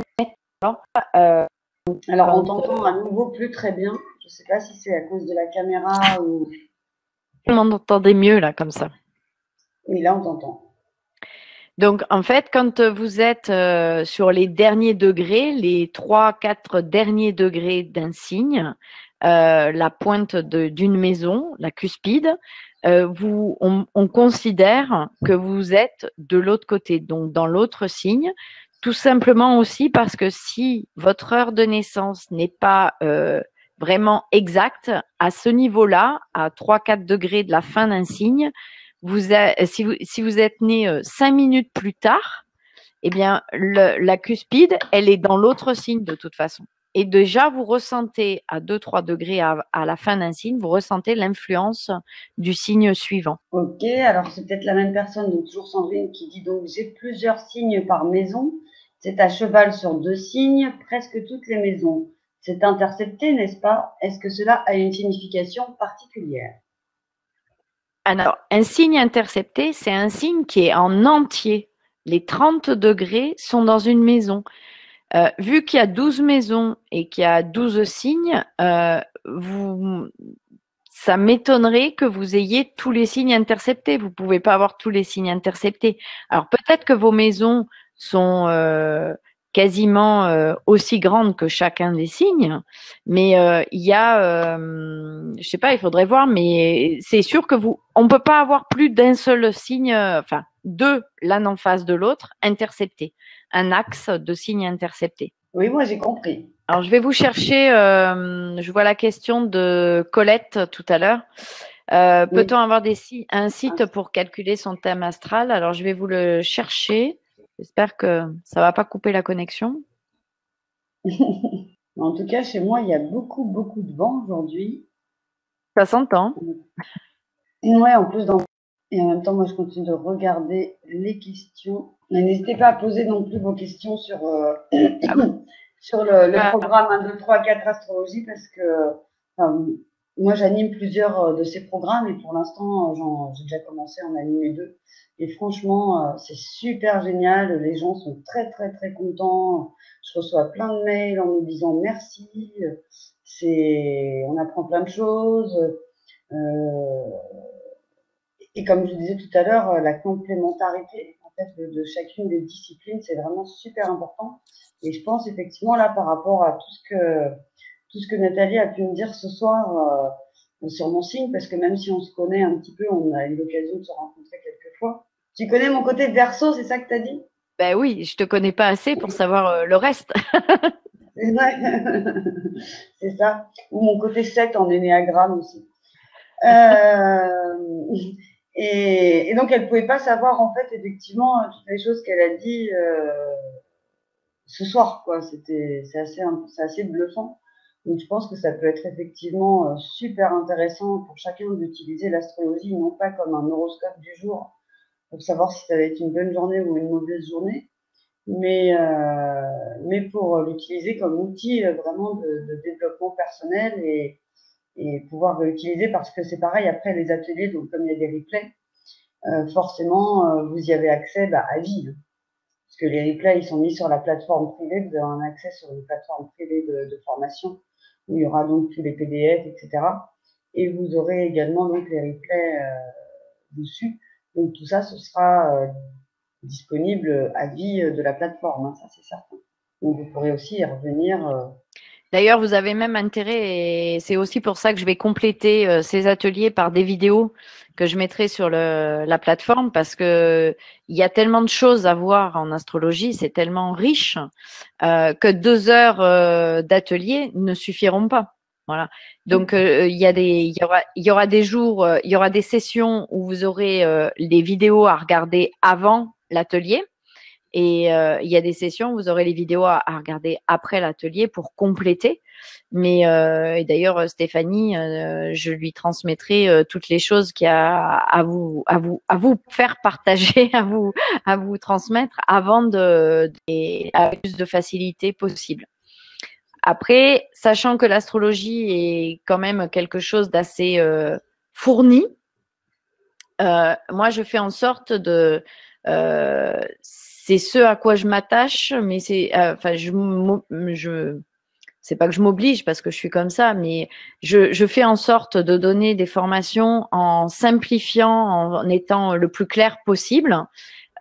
Alors, on t'entend à nouveau plus très bien. Je ne sais pas si c'est à cause de la caméra ou... On m'entendait mieux là, comme ça. Oui, là, on t'entend. Donc, en fait, quand vous êtes sur les derniers degrés, les 3-4 derniers degrés d'un signe, la pointe d'une maison, la cuspide, on considère que vous êtes de l'autre côté, donc dans l'autre signe, tout simplement aussi parce que si votre heure de naissance n'est pas vraiment exacte, à ce niveau-là, à 3-4 degrés de la fin d'un signe, si vous êtes né 5 minutes plus tard, eh bien, la cuspide, elle est dans l'autre signe de toute façon. Et déjà, vous ressentez à 2-3 degrés à la fin d'un signe, vous ressentez l'influence du signe suivant. Ok, alors c'est peut-être la même personne, donc toujours Sandrine qui dit donc j'ai plusieurs signes par maison. C'est à cheval sur 2 signes, presque toutes les maisons. C'est intercepté, n'est-ce pas? Est-ce que cela a une signification particulière? Alors, un signe intercepté, c'est un signe qui est en entier. Les 30 degrés sont dans une maison. Vu qu'il y a 12 maisons et qu'il y a 12 signes, ça m'étonnerait que vous ayez tous les signes interceptés. Vous pouvez pas avoir tous les signes interceptés. Alors peut-être que vos maisons sont quasiment aussi grandes que chacun des signes, mais il y a, je sais pas, il faudrait voir, mais c'est sûr que on peut pas avoir plus d'un seul signe, enfin deux l'un en face de l'autre interceptés, un axe de signes interceptés. Oui, moi j'ai compris. Alors, je vais vous chercher, je vois la question de Colette tout à l'heure. Peut-on avoir un site pour calculer son thème astral? Alors, je vais vous le chercher. J'espère que ça va pas couper la connexion. En tout cas, chez moi, il y a beaucoup, beaucoup de vent aujourd'hui. Ça s'entend. Ouais, en plus, et en même temps, moi, je continue de regarder les questions. Mais n'hésitez pas à poser non plus vos questions sur, sur le programme 1, 2, 3, 4 astrologie parce que moi, j'anime plusieurs de ces programmes et pour l'instant, j'ai déjà commencé à en animer 2. Et franchement, c'est super génial. Les gens sont très, très, très contents. Je reçois plein de mails en me disant merci. On apprend plein de choses. Et comme je disais tout à l'heure, la complémentarité en fait, de chacune des disciplines, c'est vraiment super important. Et je pense effectivement là par rapport à tout ce que Nathalie a pu me dire ce soir sur mon signe, parce que même si on se connaît un petit peu, on a eu l'occasion de se rencontrer quelques fois. Tu connais mon côté Verseau, c'est ça que tu as dit? Ben oui, je te connais pas assez pour savoir le reste. C'est vrai. C'est ça. Ou mon côté 7 en énéagramme aussi. Et donc, elle ne pouvait pas savoir, en fait, effectivement, toutes les choses qu'elle a dit ce soir, quoi. C'est assez bluffant. Donc, je pense que ça peut être effectivement super intéressant pour chacun d'utiliser l'astrologie, non pas comme un horoscope du jour, pour savoir si ça va être une bonne journée ou une mauvaise journée. Mais pour l'utiliser comme outil vraiment de développement personnel et pouvoir l'utiliser parce que c'est pareil après les ateliers, donc comme il y a des replays, forcément vous y avez accès à vie. Parce que les replays, ils sont mis sur la plateforme privée, vous avez un accès sur une plateforme privée de formation où il y aura donc tous les PDF, etc. Et vous aurez également donc les replays dessus. Donc tout ça, ce sera disponible à vie de la plateforme, hein, ça c'est certain. Donc vous pourrez aussi y revenir. D'ailleurs, vous avez même intérêt, et c'est aussi pour ça que je vais compléter ces ateliers par des vidéos que je mettrai sur la plateforme, parce que il y a tellement de choses à voir en astrologie, c'est tellement riche que 2 heures d'atelier ne suffiront pas. Voilà. Donc il y aura des jours, il y aura des sessions où vous aurez les vidéos à regarder avant l'atelier. Et il y a des sessions où vous aurez les vidéos à regarder après l'atelier pour compléter. Mais et d'ailleurs, Stéphanie, je lui transmettrai toutes les choses qu'il y a à vous faire partager, à vous transmettre avant avec plus de facilité possible. Après, sachant que l'astrologie est quand même quelque chose d'assez fourni, moi je fais en sorte de c'est ce à quoi je m'attache, mais c'est, enfin, c'est pas que je m'oblige parce que je suis comme ça, mais je fais en sorte de donner des formations en simplifiant, en étant le plus clair possible.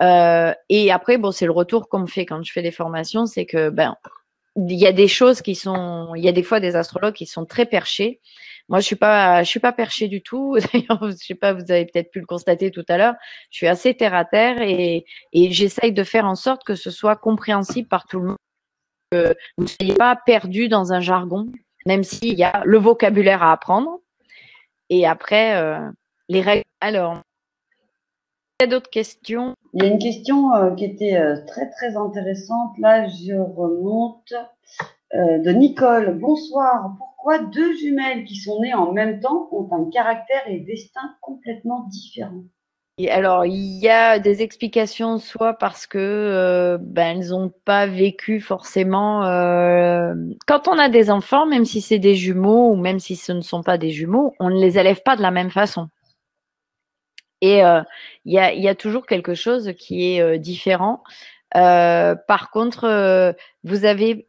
Et après, bon, c'est le retour qu'on me fait quand je fais des formations, c'est que, ben, il y a des choses qui sont, il y a des fois des astrologues qui sont très perchés. Moi, je suis pas perché du tout. D'ailleurs, je sais pas, vous avez peut-être pu le constater tout à l'heure. Je suis assez terre à terre et j'essaye de faire en sorte que ce soit compréhensible par tout le monde, que vous ne soyez pas perdu dans un jargon, même s'il y a le vocabulaire à apprendre. Et après, les règles. Alors, il y a d'autres questions? Il y a une question qui était très très intéressante. Là, je remonte de Nicole. Bonsoir. Pourquoi deux jumelles qui sont nées en même temps ont un caractère et destin complètement différents? Et alors, il y a des explications, soit parce que ben, elles n'ont pas vécu forcément. Quand on a des enfants, même si c'est des jumeaux ou même si ce ne sont pas des jumeaux, on ne les élève pas de la même façon. Et il y a toujours quelque chose qui est différent. Par contre, vous avez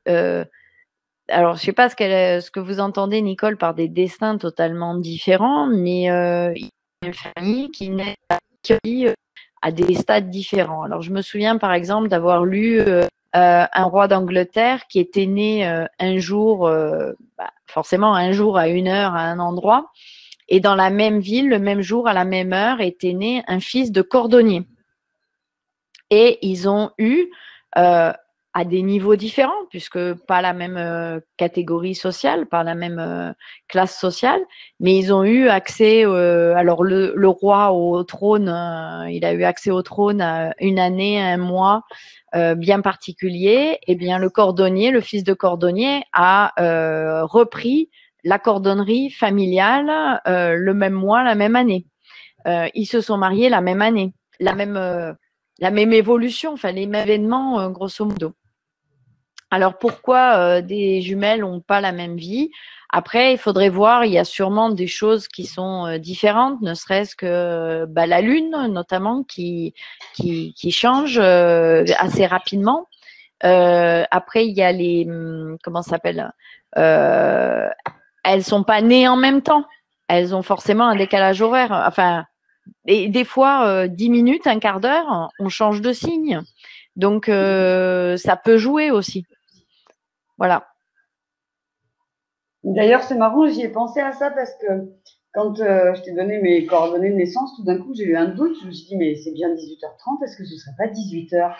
alors, je sais pas ce que vous entendez, Nicole, par des destins totalement différents, mais il y a une famille qui naît à des stades différents. Alors, je me souviens, par exemple, d'avoir lu un roi d'Angleterre qui était né un jour, forcément un jour à une heure à un endroit, et dans la même ville, le même jour, à la même heure, était né un fils de cordonnier. Et ils ont eu à des niveaux différents, puisque pas la même catégorie sociale, pas la même classe sociale, mais ils ont eu accès, alors le roi au trône, il a eu accès au trône à une année, un mois bien particulier, et bien le cordonnier, le fils de cordonnier, a repris la cordonnerie familiale le même mois, la même année. Ils se sont mariés la même année, la même évolution, enfin les mêmes événements, grosso modo. Alors pourquoi des jumelles n'ont pas la même vie? Après, il faudrait voir, il y a sûrement des choses qui sont différentes, ne serait-ce que la Lune, notamment, qui change assez rapidement. Après, il y a les, comment ça s'appelle? Elles sont pas nées en même temps. Elles ont forcément un décalage horaire. Enfin, et des fois, 10 minutes, un quart d'heure, on change de signe. Donc, ça peut jouer aussi. Voilà. D'ailleurs, c'est marrant, j'y ai pensé à ça parce que quand je t'ai donné mes coordonnées de naissance, tout d'un coup, j'ai eu un doute. Je me suis dit, mais c'est bien 18h30, est-ce que ce serait pas 18h?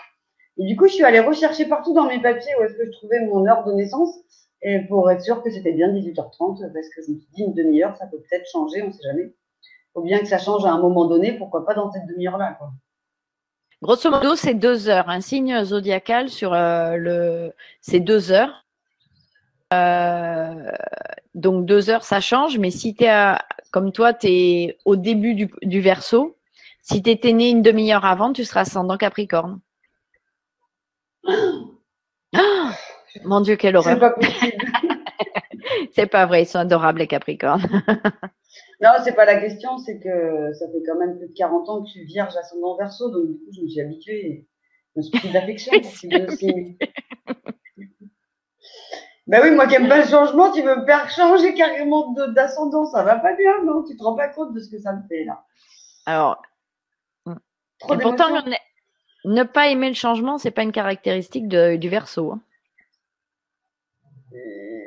Et du coup, je suis allée rechercher partout dans mes papiers où est-ce que je trouvais mon heure de naissance et pour être sûre que c'était bien 18h30 parce que je me suis dit, une demi-heure, ça peut peut-être changer, on ne sait jamais. Il faut bien que ça change à un moment donné, pourquoi pas dans cette demi-heure-là, quoi. Grosso modo, c'est 2 heures. Un signe zodiacal sur c'est 2 heures. Donc 2 heures, ça change. Mais si comme toi, tu es au début du Verseau, Si tu étais né une demi-heure avant, tu seras ascendant Capricorne. Ah, mon Dieu, quelle C'est horreur. pas possible. C'est pas vrai, ils sont adorables les Capricornes. Non, c'est pas la question, c'est que ça fait quand même plus de 40 ans que je suis vierge ascendant Verseau, donc du coup, je me suis habituée. Et je me suis pris d'affection pour ces deux signes. Ben oui, moi qui aime pas le changement, tu veux me faire changer carrément d'ascendant, ça va pas bien, non? Tu te rends pas compte de ce que ça me fait là. Alors, Trop et pourtant, d'émotions. ne pas aimer le changement, c'est pas une caractéristique du Verseau. Hein.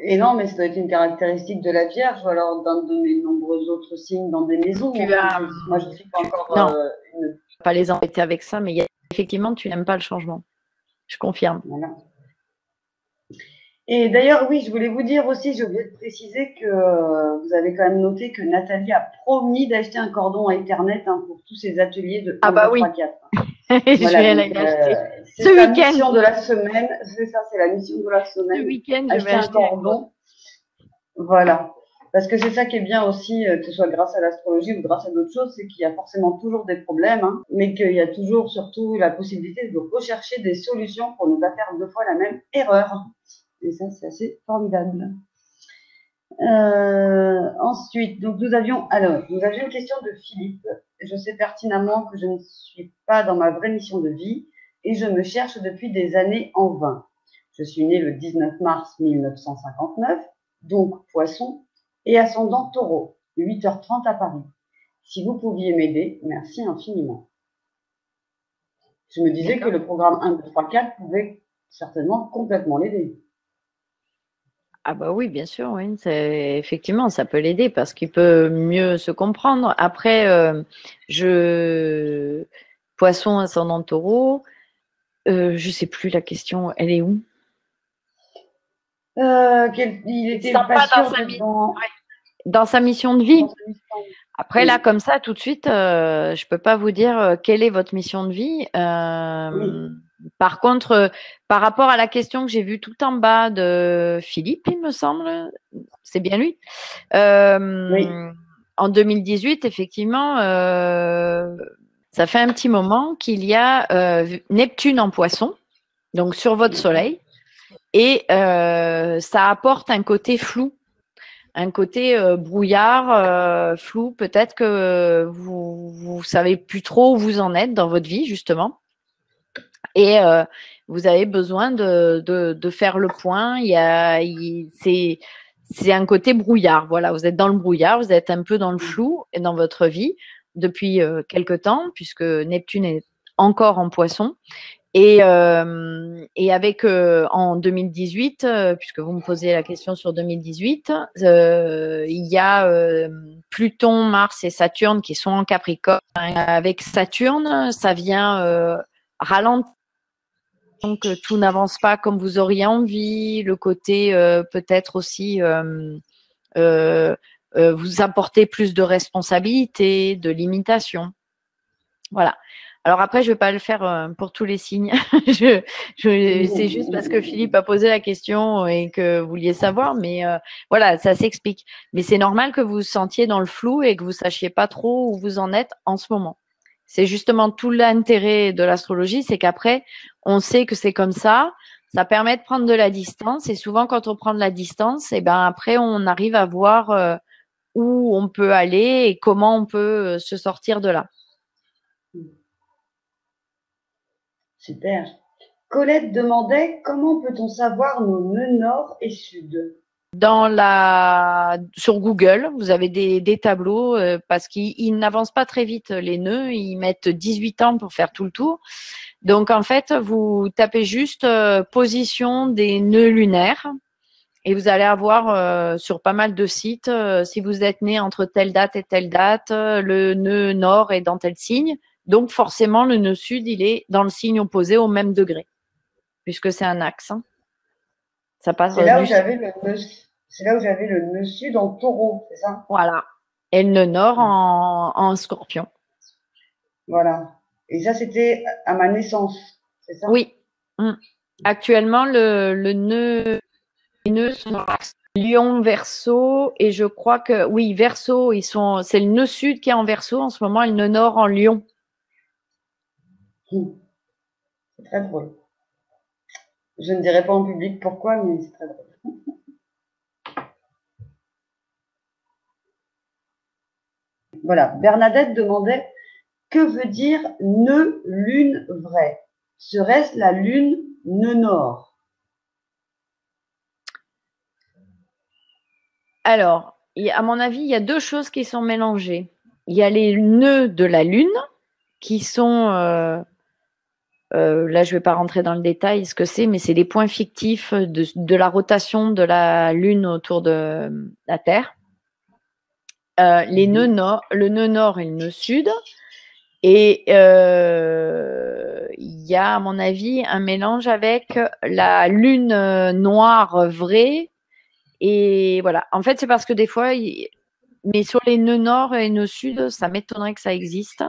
Et non, mais ça doit être une caractéristique de la Vierge ou alors d'un de mes nombreux autres signes dans des maisons. Tu Enfin, as, moi, je suis pas encore non, une. pas les embêter avec ça, mais effectivement, tu n'aimes pas le changement. Je confirme. Voilà. Et d'ailleurs, oui, je voulais vous dire aussi, j'ai oublié de préciser que vous avez quand même noté que Nathalie a promis d'acheter un cordon à Ethernet pour tous ses ateliers de 1, Ah bah 2, oui, 3, 4. je Voilà, vais donc, aller l'acheter. c'est Ce sa week-end, mission de la semaine. C'est ça, c'est la mission de la ce semaine. week-end, je vais Acheter un acheter un cordon. cordon. Voilà. Parce que c'est ça qui est bien aussi, que ce soit grâce à l'astrologie ou grâce à d'autres choses, c'est qu'il y a forcément toujours des problèmes, mais qu'il y a toujours surtout la possibilité de rechercher des solutions pour ne pas faire deux fois la même erreur. Et ça, c'est assez formidable. Ensuite, donc nous avions une question de Philippe. Je sais pertinemment que je ne suis pas dans ma vraie mission de vie et je me cherche depuis des années en vain. Je suis née le 19 mars 1959, donc Poisson, et ascendant Taureau, 8h30 à Paris. Si vous pouviez m'aider, merci infiniment. Je me disais que le programme 1, 2, 3, 4 pouvait certainement complètement l'aider. Ah bah oui, bien sûr, oui. Effectivement, ça peut l'aider parce qu'il peut mieux se comprendre. Après, Poisson ascendant Taureau, je sais plus la question, elle est où? Il était pas sûr dans sa mission de vie. dans sa mission. Après, Oui. là, comme ça, tout de suite, je peux pas vous dire quelle est votre mission de vie. Oui. Par contre, par rapport à la question que j'ai vue tout en bas de Philippe, il me semble, c'est bien lui. Oui. En 2018, effectivement, ça fait un petit moment qu'il y a Neptune en Poisson, donc sur votre Soleil, et ça apporte un côté flou. Un côté brouillard, flou. Peut-être que vous savez plus trop où vous en êtes dans votre vie, justement. Et vous avez besoin de faire le point. C'est un côté brouillard. Voilà, vous êtes dans le brouillard, vous êtes un peu dans le flou dans votre vie depuis quelque temps, puisque Neptune est encore en Poisson. Et avec en 2018, puisque vous me posez la question sur 2018, il y a Pluton, Mars et Saturne qui sont en Capricorne. Avec Saturne, ça vient ralentir. Donc tout n'avance pas comme vous auriez envie. Le côté peut-être aussi vous apporter plus de responsabilités, de limitations. Voilà. Alors après, je vais pas le faire pour tous les signes. C'est juste parce que Philippe a posé la question et que vous vouliez savoir, mais voilà, ça s'explique. Mais c'est normal que vous vous sentiez dans le flou et que vous sachiez pas trop où vous en êtes en ce moment. C'est justement tout l'intérêt de l'astrologie, c'est qu'après, on sait que c'est comme ça. Ça permet de prendre de la distance et souvent, quand on prend de la distance, et ben après, on arrive à voir où on peut aller et comment on peut se sortir de là. Super. Colette demandait comment peut-on savoir nos nœuds nord et sud? Sur Google, vous avez des tableaux parce qu'ils n'avancent pas très vite les nœuds, ils mettent 18 ans pour faire tout le tour. Donc en fait, vous tapez juste position des nœuds lunaires et vous allez avoir sur pas mal de sites, si vous êtes né entre telle date et telle date, le nœud nord est dans tel signe. Donc forcément, le nœud sud, il est dans le signe opposé au même degré, puisque c'est un axe. Hein. Ça passe C'est là où j'avais le nœud sud en taureau, c'est ça? Voilà. Et le nœud nord en scorpion. Voilà. Et ça, c'était à ma naissance, c'est ça? Oui. Actuellement, les nœuds sont Lion, Verseau, et je crois que, oui, Verseau, c'est le nœud sud qui est en Verseau en ce moment, et le nœud nord en Lion. C'est très drôle. Je ne dirai pas en public pourquoi, mais c'est très drôle. Voilà, Bernadette demandait que veut dire nœud lune vraie? Serait-ce la lune nœud nord? Alors, à mon avis, il y a deux choses qui sont mélangées. Il y a les nœuds de la Lune qui sont, là je ne vais pas rentrer dans le détail ce que c'est, mais c'est les points fictifs de la rotation de la Lune autour de la Terre. Les nœuds nord, le nœud nord et le nœud sud. Et il y a, à mon avis, un mélange avec la Lune noire vraie. Et voilà. En fait, c'est parce que des fois, mais sur les nœuds nord et nœuds sud, ça m'étonnerait que ça existe.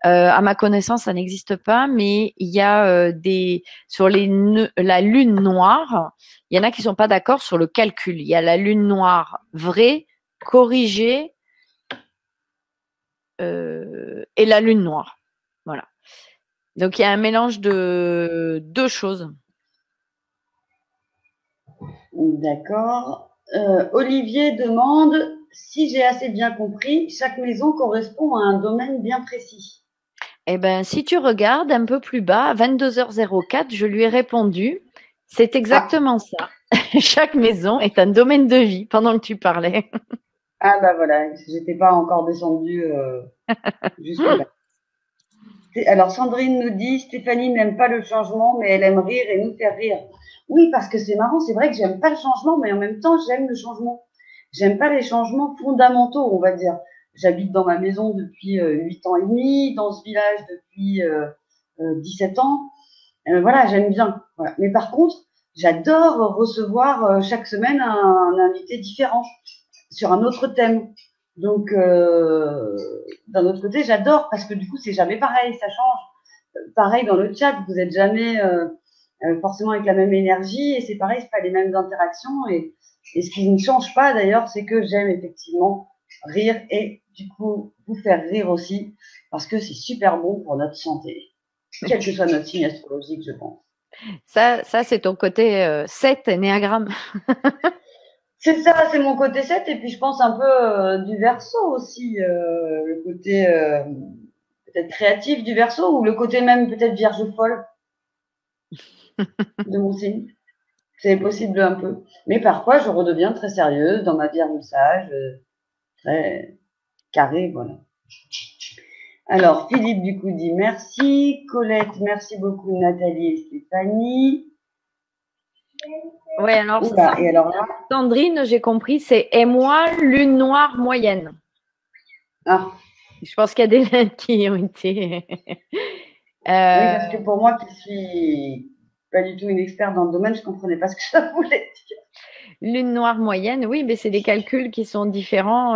À ma connaissance, ça n'existe pas, mais il y a sur les nœuds, la lune noire, il y en a qui sont pas d'accord sur le calcul. Il y a la lune noire vraie, corrigée, et la lune noire. Voilà. Donc il y a un mélange de deux choses. D'accord. Olivier demande si j'ai assez bien compris, chaque maison correspond à un domaine bien précis. Eh ben, si tu regardes un peu plus bas, à 22h04, je lui ai répondu. C'est exactement ça. Chaque maison est un domaine de vie pendant que tu parlais. Ah bah voilà, j'étais pas encore descendue jusque-là. Alors Sandrine nous dit Stéphanie n'aime pas le changement, mais elle aime rire et nous faire rire. Oui, parce que c'est marrant, c'est vrai que j'aime pas le changement, mais en même temps j'aime le changement. J'aime pas les changements fondamentaux, on va dire. J'habite dans ma maison depuis 8 ans et demi, dans ce village depuis 17 ans. Voilà, j'aime bien. Voilà. Mais par contre, j'adore recevoir chaque semaine un invité différent sur un autre thème. Donc, d'un autre côté, j'adore parce que du coup, c'est jamais pareil, ça change. Pareil dans le chat, vous êtes jamais forcément avec la même énergie et c'est pareil, c'est pas les mêmes interactions. Et ce qui ne change pas d'ailleurs, c'est que j'aime effectivement rire et du coup vous faire rire aussi parce que c'est super bon pour notre santé, quel que soit notre signe astrologique, je pense. Ça c'est ton côté 7 Ennéagramme. C'est ça, c'est mon côté 7 et puis je pense un peu du Verseau aussi, le côté peut-être créatif du Verseau ou le côté même peut-être Vierge folle de mon signe. C'est possible un peu. Mais parfois, je redeviens très sérieuse dans ma Vierge sage, très carrée, voilà. Alors, Philippe, du coup, dit merci. Colette, merci beaucoup, Nathalie et Stéphanie. Ouais, alors, Oula, et alors là, Sandrine, j'ai compris, c'est et moi, lune noire moyenne. ah, Je pense qu'il y a des lettres qui ont été. oui, parce que pour moi qui suis pas du tout une experte dans le domaine, je comprenais pas ce que ça voulait dire. Lune noire moyenne, oui, mais c'est des calculs qui sont différents.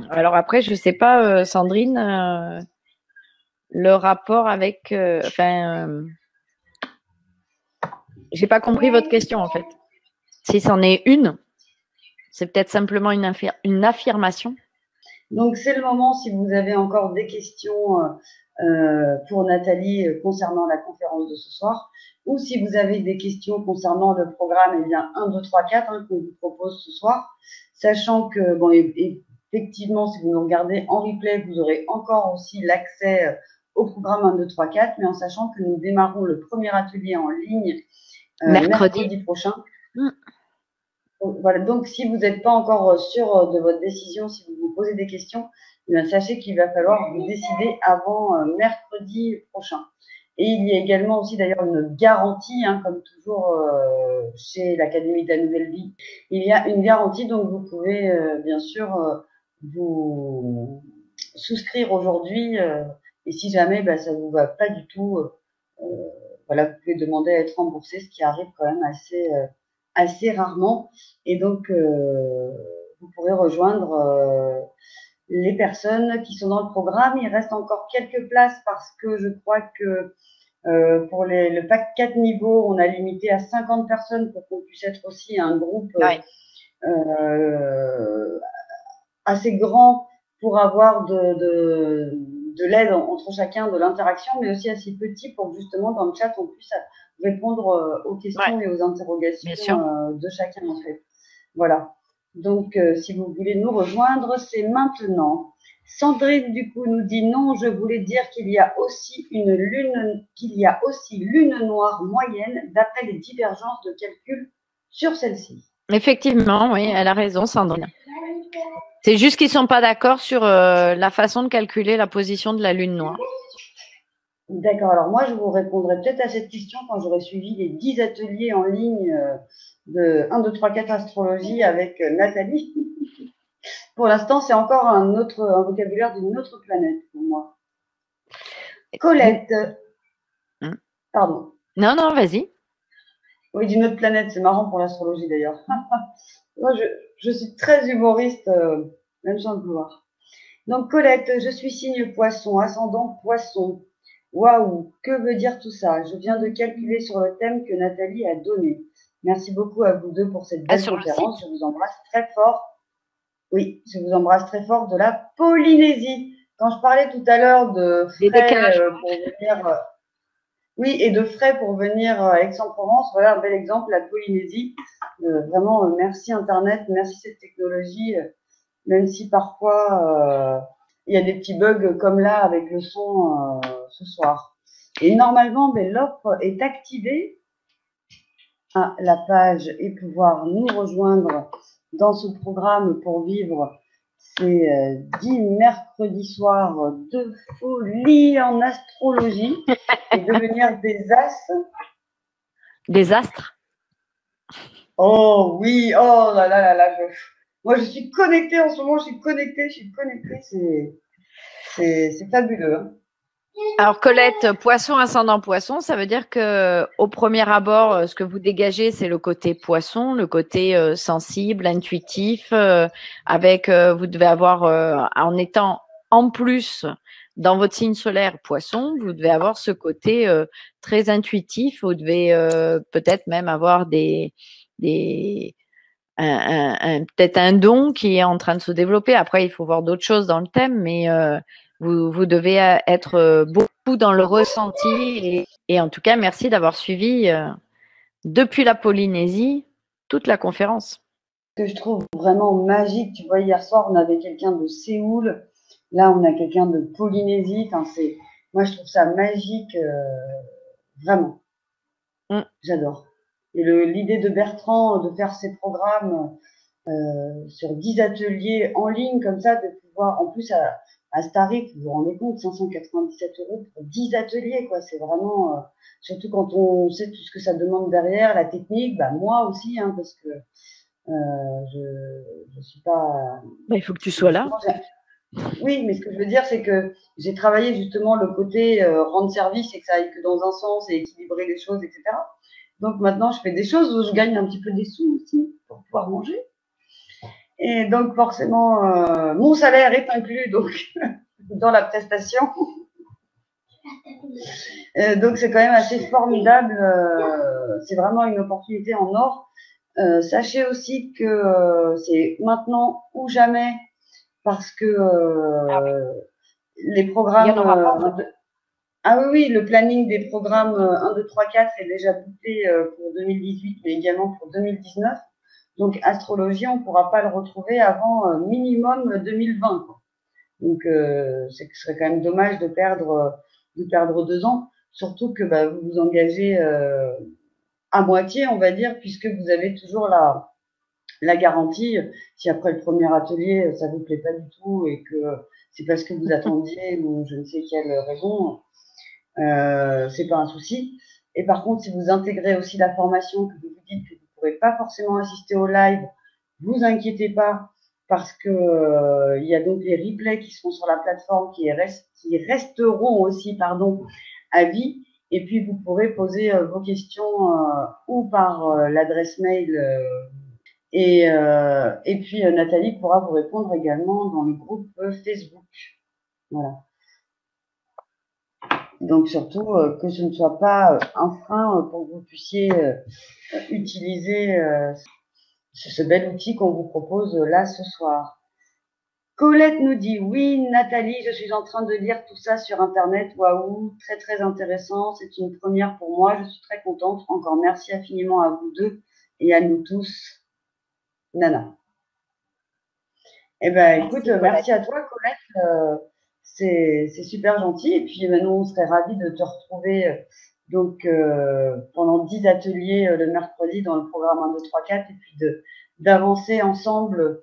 Alors après, je sais pas, Sandrine, le rapport avec. J'ai pas compris votre question en fait. Si c'en est une, c'est peut-être simplement une affirmation. Donc, c'est le moment, si vous avez encore des questions pour Nathalie concernant la conférence de ce soir, ou si vous avez des questions concernant le programme, eh bien, 1, 2, 3, 4 qu'on vous propose ce soir, sachant que, bon, effectivement, si vous nous regardez en replay, vous aurez encore aussi l'accès au programme 1, 2, 3, 4, mais en sachant que nous démarrons le premier atelier en ligne mercredi prochain. Voilà, donc si vous n'êtes pas encore sûr de votre décision, si vous vous posez des questions, eh bien, sachez qu'il va falloir vous décider avant mercredi prochain. Et il y a également aussi d'ailleurs une garantie, hein, comme toujours chez l'Académie de la Nouvelle Vie. Il y a une garantie, donc vous pouvez bien sûr vous souscrire aujourd'hui. Et si jamais ça ne vous va pas du tout, voilà, vous pouvez demander à être remboursé, ce qui arrive quand même assez rarement. Et donc, vous pourrez rejoindre les personnes qui sont dans le programme. Il reste encore quelques places parce que je crois que pour le pack 4 niveaux, on a limité à 50 personnes pour qu'on puisse être aussi un groupe assez grand pour avoir de l'aide entre chacun, de l'interaction, mais aussi assez petit pour que justement dans le chat on puisse répondre aux questions et aux interrogations de chacun en fait. Voilà. Donc si vous voulez nous rejoindre, c'est maintenant. Sandrine du coup nous dit non, je voulais dire qu'il y a aussi lune noire moyenne d'après les divergences de calcul sur celle-ci. Effectivement, oui, elle a raison, Sandrine. C'est juste qu'ils ne sont pas d'accord sur la façon de calculer la position de la lune noire. D'accord. Alors moi, je vous répondrai peut-être à cette question quand j'aurai suivi les 10 ateliers en ligne de 1, 2, 3, 4 astrologie avec Nathalie. Pour l'instant, c'est encore un vocabulaire d'une autre planète pour moi. Colette. Pardon. Non, vas-y. Oui, d'une autre planète. C'est marrant pour l'astrologie d'ailleurs. Moi, je suis très humoriste, même sans le vouloir. Donc, Colette, je suis signe poisson, ascendant poisson. Waouh, que veut dire tout ça? Je viens de calculer sur le thème que Nathalie a donné. Merci beaucoup à vous deux pour cette belle conférence. Je vous embrasse très fort. Oui, je vous embrasse très fort de la Polynésie. Quand je parlais tout à l'heure de frais pour venir, oui, et de frais pour venir à Aix-en-Provence, voilà un bel exemple, la Polynésie. Vraiment, merci Internet, merci cette technologie, même si parfois il y a des petits bugs comme là avec le son ce soir. Et normalement, l'offre est activée à la page et pouvoir nous rejoindre dans ce programme pour vivre ces 10 mercredis soirs de folie en astrologie et devenir des as. Des astres? Oh oui, oh là là là là. Moi, je suis connectée en ce moment, je suis connectée, c'est fabuleux. Hein. Alors Colette, poisson ascendant poisson, ça veut dire que au premier abord, ce que vous dégagez, c'est le côté poisson, le côté sensible, intuitif, avec vous devez avoir en étant en plus dans votre signe solaire poisson, vous devez avoir ce côté très intuitif, vous devez peut-être même avoir peut-être un don qui est en train de se développer. Après, il faut voir d'autres choses dans le thème, mais vous devez être beaucoup dans le ressenti. Et en tout cas, merci d'avoir suivi depuis la Polynésie toute la conférence. Ce que je trouve vraiment magique, tu vois, hier soir, on avait quelqu'un de Séoul. Là, on a quelqu'un de Polynésie. Enfin, moi, je trouve ça magique, vraiment. J'adore. Et l'idée de Bertrand de faire ces programmes sur 10 ateliers en ligne comme ça, de pouvoir, en plus à ce tarif, vous vous rendez compte, 597 € pour 10 ateliers, quoi. C'est vraiment, surtout quand on sait tout ce que ça demande derrière, la technique, moi aussi, hein, parce que je suis pas. Il faut que tu sois là. Oui, mais ce que je veux dire, c'est que j'ai travaillé justement le côté rendre service et que ça aille que dans un sens et équilibrer les choses, etc. Donc maintenant, je fais des choses où je gagne un petit peu des sous aussi pour pouvoir manger. Et donc forcément, mon salaire est inclus donc dans la prestation. Donc c'est quand même assez formidable. C'est vraiment une opportunité en or. Sachez aussi que c'est maintenant ou jamais parce que les programmes. Oui, le planning des programmes 1, 2, 3, 4 est déjà bouclé pour 2018, mais également pour 2019. Donc, astrologie, on ne pourra pas le retrouver avant minimum 2020. Quoi. Donc, ce serait quand même dommage de perdre 2 ans, surtout que vous vous engagez à moitié, on va dire, puisque vous avez toujours la garantie. Si après le premier atelier, ça vous plaît pas du tout et que c'est parce que vous attendiez ou je ne sais quelle raison, c'est pas un souci. Et par contre, si vous intégrez aussi la formation, que vous vous dites que vous ne pourrez pas forcément assister au live, vous inquiétez pas parce que il y a donc les replays qui seront sur la plateforme qui resteront aussi, à vie. Et puis vous pourrez poser vos questions ou par l'adresse mail et puis Nathalie pourra vous répondre également dans le groupe Facebook. Voilà. Donc surtout que ce ne soit pas un frein pour que vous puissiez utiliser ce bel outil qu'on vous propose là ce soir. Colette nous dit, oui, Nathalie, je suis en train de lire tout ça sur Internet. Waouh, très, très intéressant. C'est une première pour moi. Je suis très contente. Encore merci infiniment à vous deux et à nous tous. Nana. Eh ben, écoute, merci à toi, Colette. C'est super gentil. Et puis, nous, on serait ravis de te retrouver donc pendant 10 ateliers le mercredi dans le programme 1, 2, 3, 4 et puis d'avancer ensemble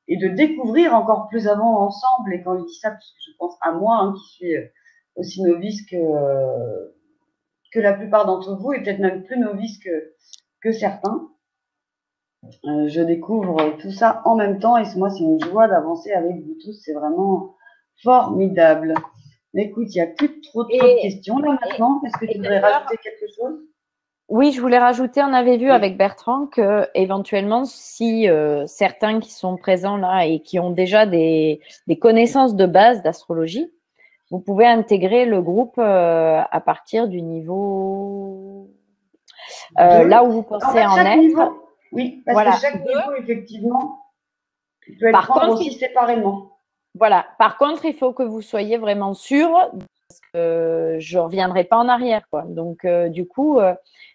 et de découvrir encore plus avant ensemble. Et quand je dis ça, parce que je pense à moi, hein, qui suis aussi novice que la plupart d'entre vous, et peut-être même plus novice que certains. Je découvre tout ça en même temps, et moi, c'est une joie d'avancer avec vous tous. C'est vraiment formidable. Mais écoute, il n'y a plus trop de questions là maintenant. Est-ce que tu voudrais rajouter quelque chose? Oui, je voulais rajouter, on avait vu avec Bertrand que éventuellement, si certains qui sont présents là et qui ont déjà des connaissances de base d'astrologie, vous pouvez intégrer le groupe à partir du niveau là où vous pensez en être. Niveau, oui, parce que chaque niveau, effectivement, peut être prendre aussi séparément. Voilà. Par contre, il faut que vous soyez vraiment sûr, parce que je reviendrai pas en arrière, quoi. Donc, du coup,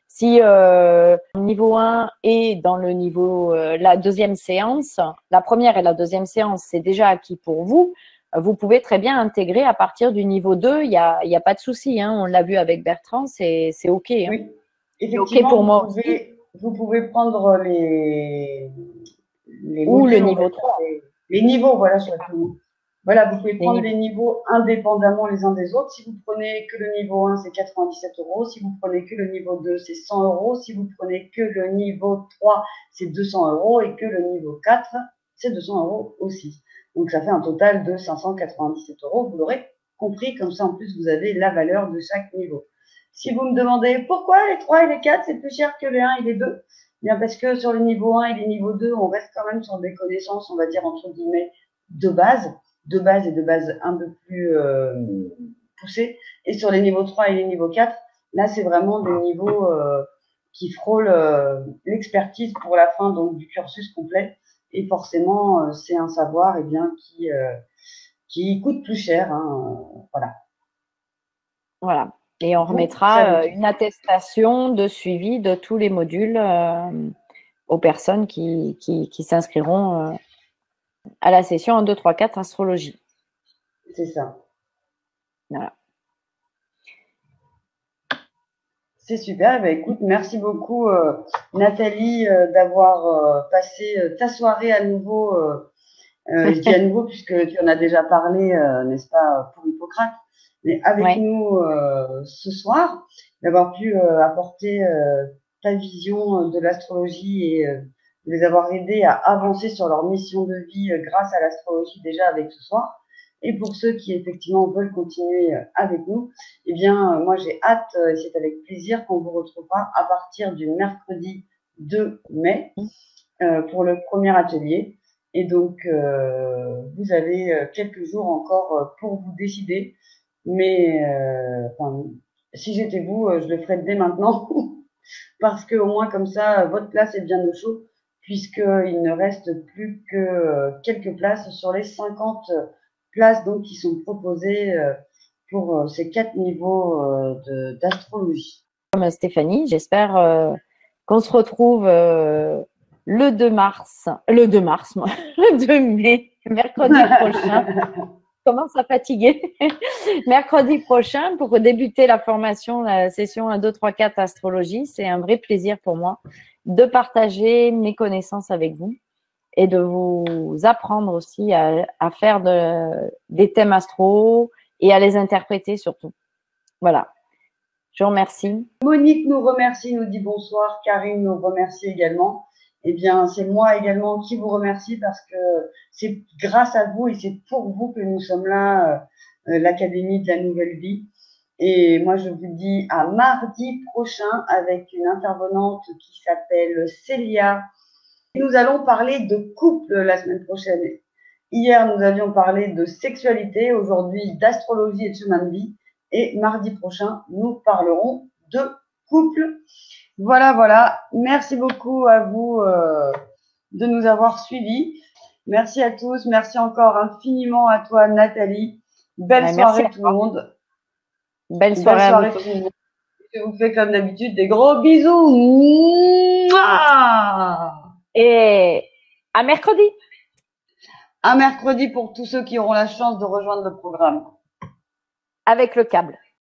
si le niveau 1 est dans le niveau, la deuxième séance, la première et la deuxième séance, c'est déjà acquis pour vous. Vous pouvez très bien intégrer à partir du niveau 2. Il y a pas de souci, hein. On l'a vu avec Bertrand, c'est OK. Hein. Oui, effectivement, OK pour moi vous pouvez prendre les ou modules, le niveau 3. Les niveaux, voilà, Voilà, vous pouvez prendre les niveaux indépendamment les uns des autres. Si vous prenez que le niveau 1, c'est 97 €. Si vous prenez que le niveau 2, c'est 100 €. Si vous prenez que le niveau 3, c'est 200 € et que le niveau 4, c'est 200 € aussi. Donc, ça fait un total de 597 €. Vous l'aurez compris, comme ça, en plus, vous avez la valeur de chaque niveau. Si vous me demandez pourquoi les 3 et les 4, c'est plus cher que les 1 et les 2, bien parce que sur les niveaux 1 et les niveaux 2, on reste quand même sur des connaissances, on va dire, entre guillemets, de base et de base un peu plus poussées. Et sur les niveaux 3 et les niveaux 4, là, c'est vraiment des niveaux qui frôlent l'expertise pour la fin donc, du cursus complet. Et forcément, c'est un savoir eh bien, qui coûte plus cher. Hein, voilà. Voilà. Et on remettra une attestation de suivi de tous les modules aux personnes qui s'inscriront à la session 1, 2, 3, 4 astrologie. C'est ça. Voilà. C'est super. Eh bien, écoute, merci beaucoup Nathalie d'avoir passé ta soirée à nouveau. Je dis à nouveau puisque tu en as déjà parlé, n'est-ce pas, pour Hippocrate, mais avec nous ce soir, d'avoir pu apporter ta vision de l'astrologie et de les avoir aidés à avancer sur leur mission de vie grâce à l'astrologie déjà avec ce soir. Et pour ceux qui effectivement veulent continuer avec nous, eh bien, moi j'ai hâte, et c'est avec plaisir qu'on vous retrouvera à partir du mercredi 2 mai pour le premier atelier. Et donc, vous avez quelques jours encore pour vous décider. Mais si j'étais vous, je le ferais dès maintenant parce que au moins comme ça, votre place est bien au chaud puisqu'il ne reste plus que quelques places sur les 50 places donc qui sont proposées pour ces 4 niveaux d'astrologie. Comme Stéphanie, j'espère qu'on se retrouve le 2 mars, le 2 mai, mercredi prochain. Commence à fatiguer. Mercredi prochain pour débuter la formation, la session 1, 2, 3, 4 astrologie. C'est un vrai plaisir pour moi de partager mes connaissances avec vous et de vous apprendre aussi à faire des thèmes astro et à les interpréter surtout. Voilà. Je vous remercie. Monique nous remercie, nous dit bonsoir. Karine nous remercie également. Eh bien, c'est moi également qui vous remercie parce que c'est grâce à vous et c'est pour vous que nous sommes là, l'Académie de la Nouvelle Vie. Et moi, je vous dis à mardi prochain avec une intervenante qui s'appelle Célia. Nous allons parler de couple la semaine prochaine. Hier, nous avions parlé de sexualité, aujourd'hui d'astrologie et de chemin de vie. Et mardi prochain, nous parlerons de couple. Voilà, voilà. Merci beaucoup à vous de nous avoir suivis. Merci à tous. Merci encore infiniment à toi, Nathalie. Belle Ouais, soirée merci tout le monde. Belle Belle soirée à soirée vous tout tous. le monde. Je vous fais comme d'habitude des gros bisous. Mouah. Et à mercredi. À mercredi pour tous ceux qui auront la chance de rejoindre le programme. Avec le câble.